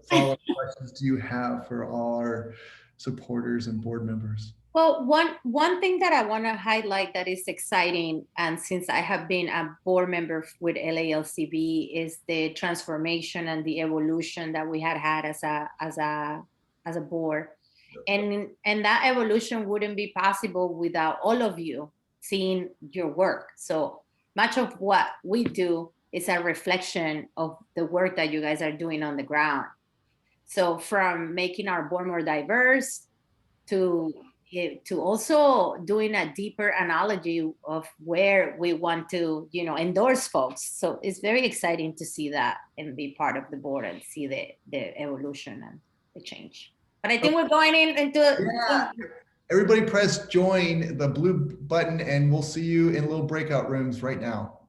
follow-up questions do you have for all our supporters and board members? well, one thing that I want to highlight that is exciting, and since I have been a board member with LALCV, is the transformation and the evolution that we had as a board. And that evolution wouldn't be possible without all of you seeing your work. So much of what we do is a reflection of the work that you guys are doing on the ground. So from making our board more diverse to also doing a deeper analogy of where we want to, endorse folks. So it's very exciting to see that and be part of the board and see the evolution and the change. But I think we're going into yeah. Everybody press join, the blue button, and we'll see you in little breakout rooms right now.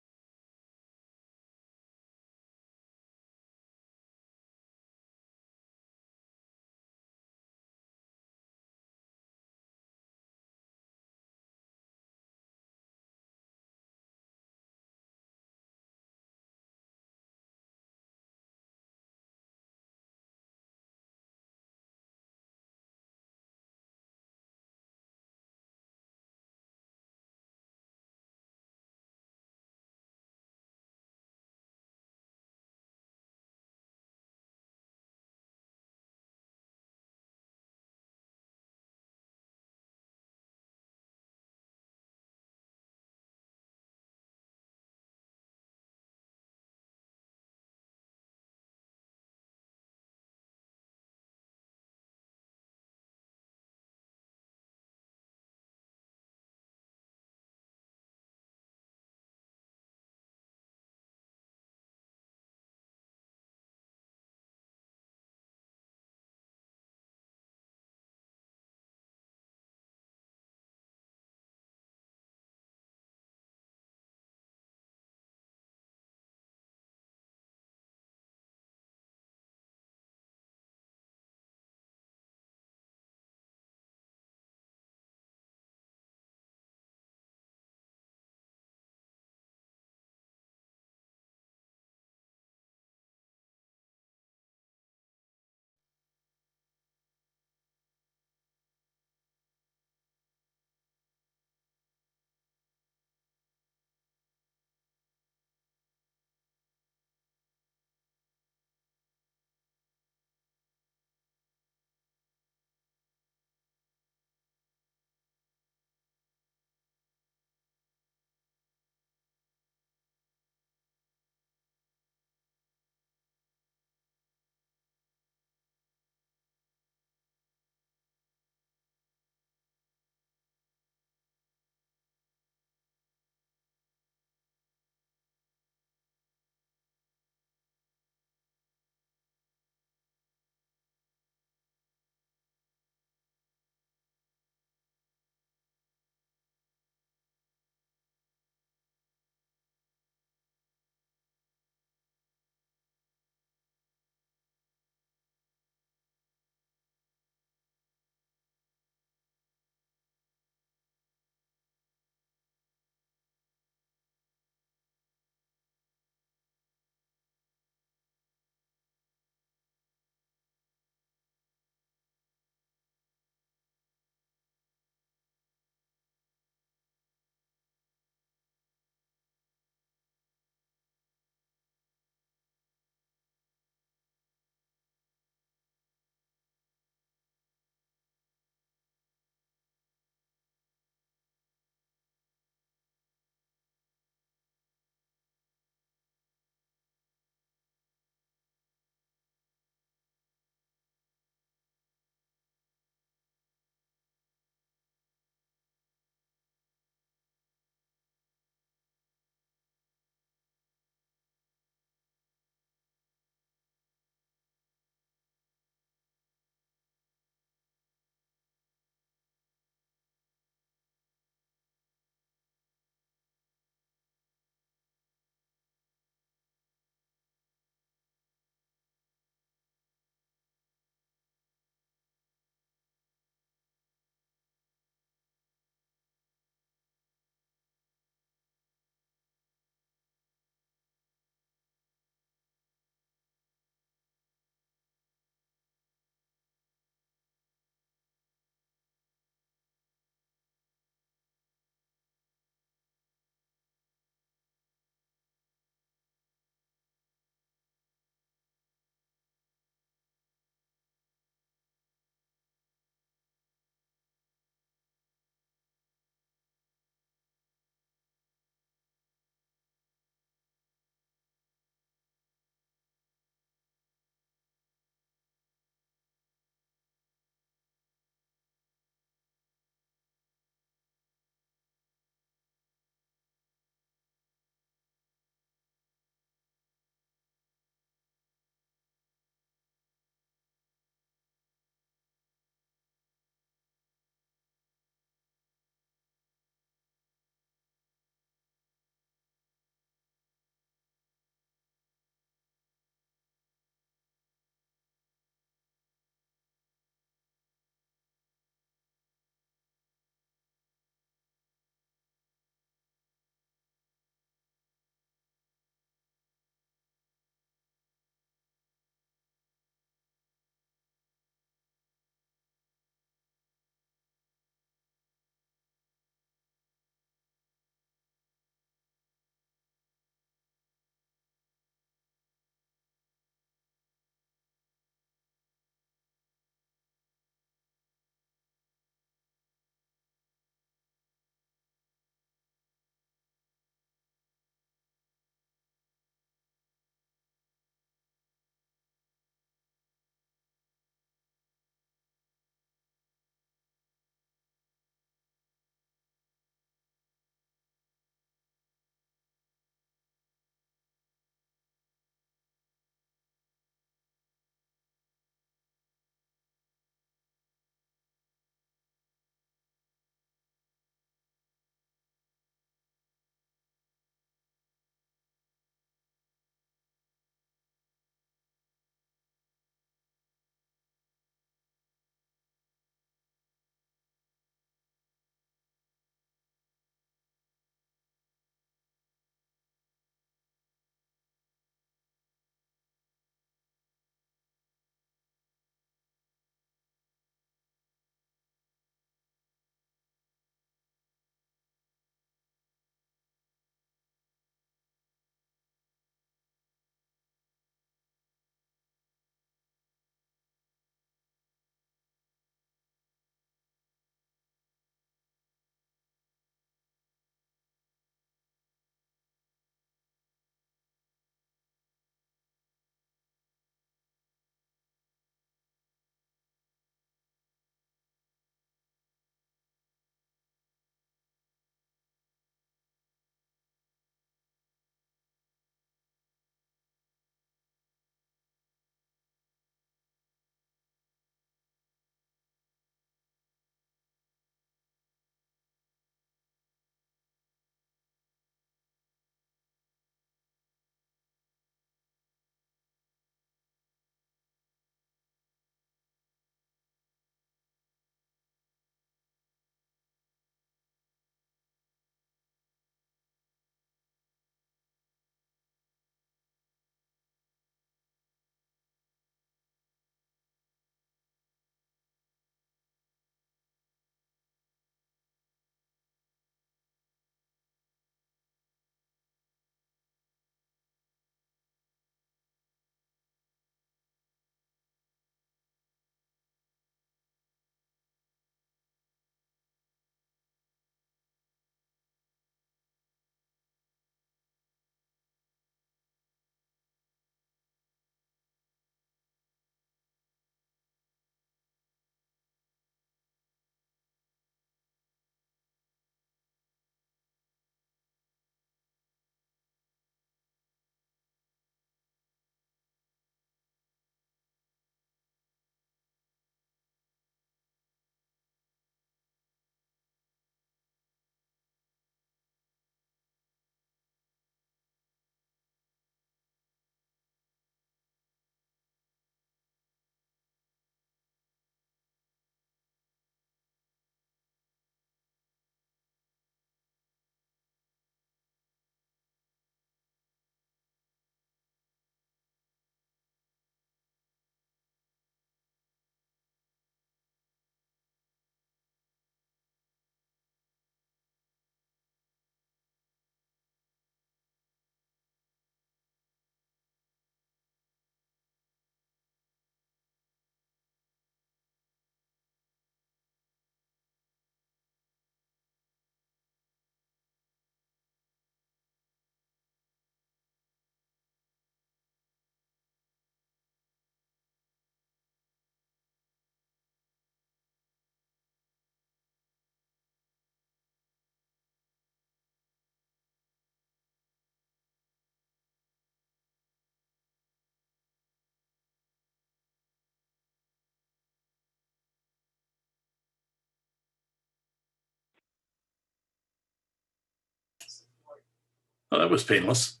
Oh, that was painless.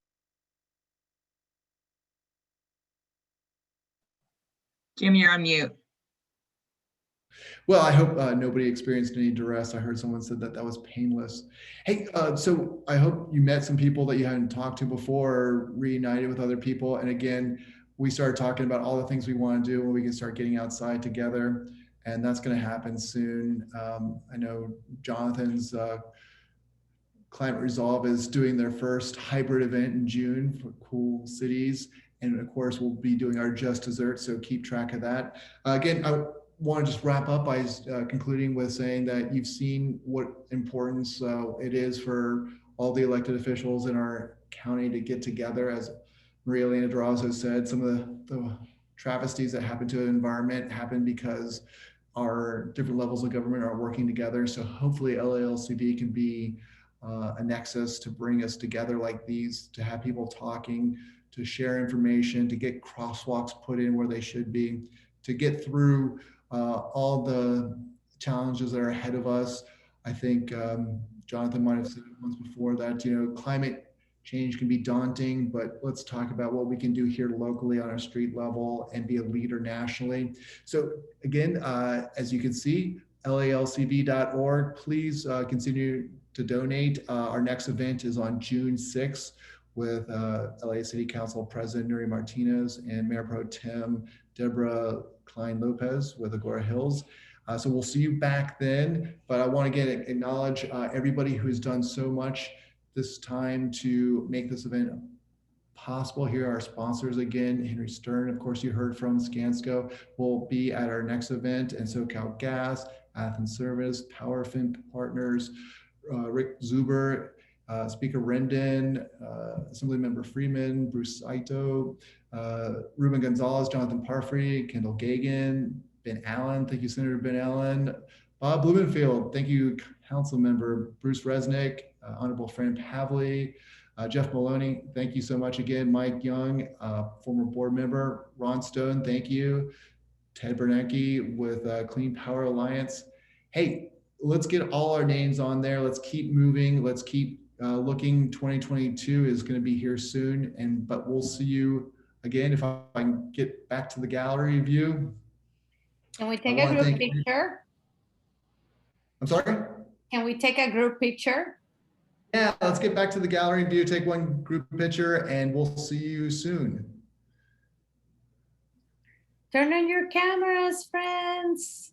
Jim, you're on mute. Well, I hope nobody experienced any duress. I heard someone said that that was painless. Hey, so I hope you met some people that you hadn't talked to before, or reunited with other people. And again, we started talking about all the things we want to do when we can start getting outside together. And that's going to happen soon. I know Jonathan's Climate Resolve is doing their first hybrid event in June for cool cities. And of course, we'll be doing our Just Dessert, so keep track of that. Again, I want to just wrap up by concluding with saying that you've seen what importance it is for all the elected officials in our county to get together. As Maria Elena Durazo said, some of the travesties that happen to the environment happen because our different levels of government are working together. So hopefully LALCV can be a nexus to bring us together like these, to have people talking, to share information, to get crosswalks put in where they should be, to get through all the challenges that are ahead of us. I think Jonathan might have said it once before that, you know, climate change can be daunting, but let's talk about what we can do here locally on our street level and be a leader nationally. So again, as you can see, LALCV.org, please continue to donate. Our next event is on June 6th with LA City Council President Nuri Martinez and Mayor Pro Tem Deborah Klein Lopez with Agora Hills. So we'll see you back then, but I want to again acknowledge everybody who has done so much this time to make this event possible. Here are our sponsors again. Henry Stern, of course, you heard from. Scansco will be at our next event, and SoCal Gas, Athens Service, PowerFin Partners, Rick Zuber, Speaker Rendon, Assemblymember Freeman, Bruce Saito, Ruben Gonzalez, Jonathan Parfrey, Kendall Gagan, Ben Allen, thank you, Senator Ben Allen, Bob Blumenfield, thank you, Council Member Bruce Resnick, Honorable Fran Pavley, Jeff Maloney, thank you so much again, Mike Young, former board member, Ron Stone, thank you, Ted Bernanke with Clean Power Alliance. Hey, let's get all our names on there. Let's keep moving. Let's keep looking. 2022 is going to be here soon, but we'll see you again. If I can get back to the gallery view. Can we take a group picture? I'm sorry? Can we take a group picture? Yeah, let's get back to the gallery view, take one group picture, and we'll see you soon. Turn on your cameras, friends.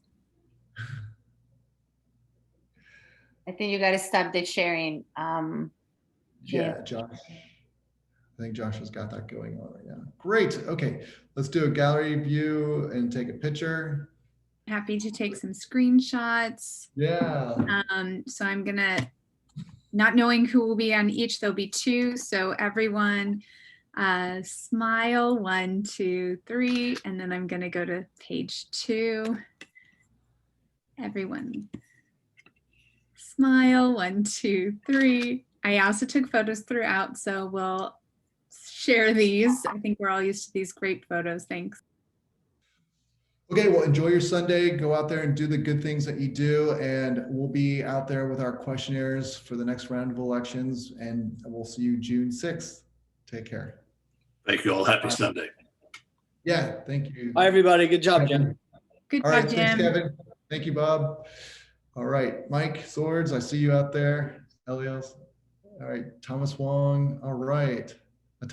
I think you got to stop the sharing. Yeah, Josh. I think Josh has got that going on right now. Great. Okay, let's do a gallery view and take a picture. Happy to take some screenshots. Yeah. So I'm gonna, not knowing who will be on each, there'll be two. So everyone smile, 1, 2, 3, and then I'm gonna go to page 2. Everyone smile, 1, 2, 3. I also took photos throughout, so we'll share these. I think we're all used to these great photos. Thanks. Okay, well, enjoy your Sunday. Go out there and do the good things that you do. And we'll be out there with our questionnaires for the next round of elections. And we'll see you June 6th. Take care. Thank you all. Happy Sunday. Yeah, thank you. Bye, everybody. Good job, Jim. Good All job, right, Jim. thanks, Kevin. Thank you, Bob. All right, Mike Swords, I see you out there. Elias. All right, Thomas Wong. All right.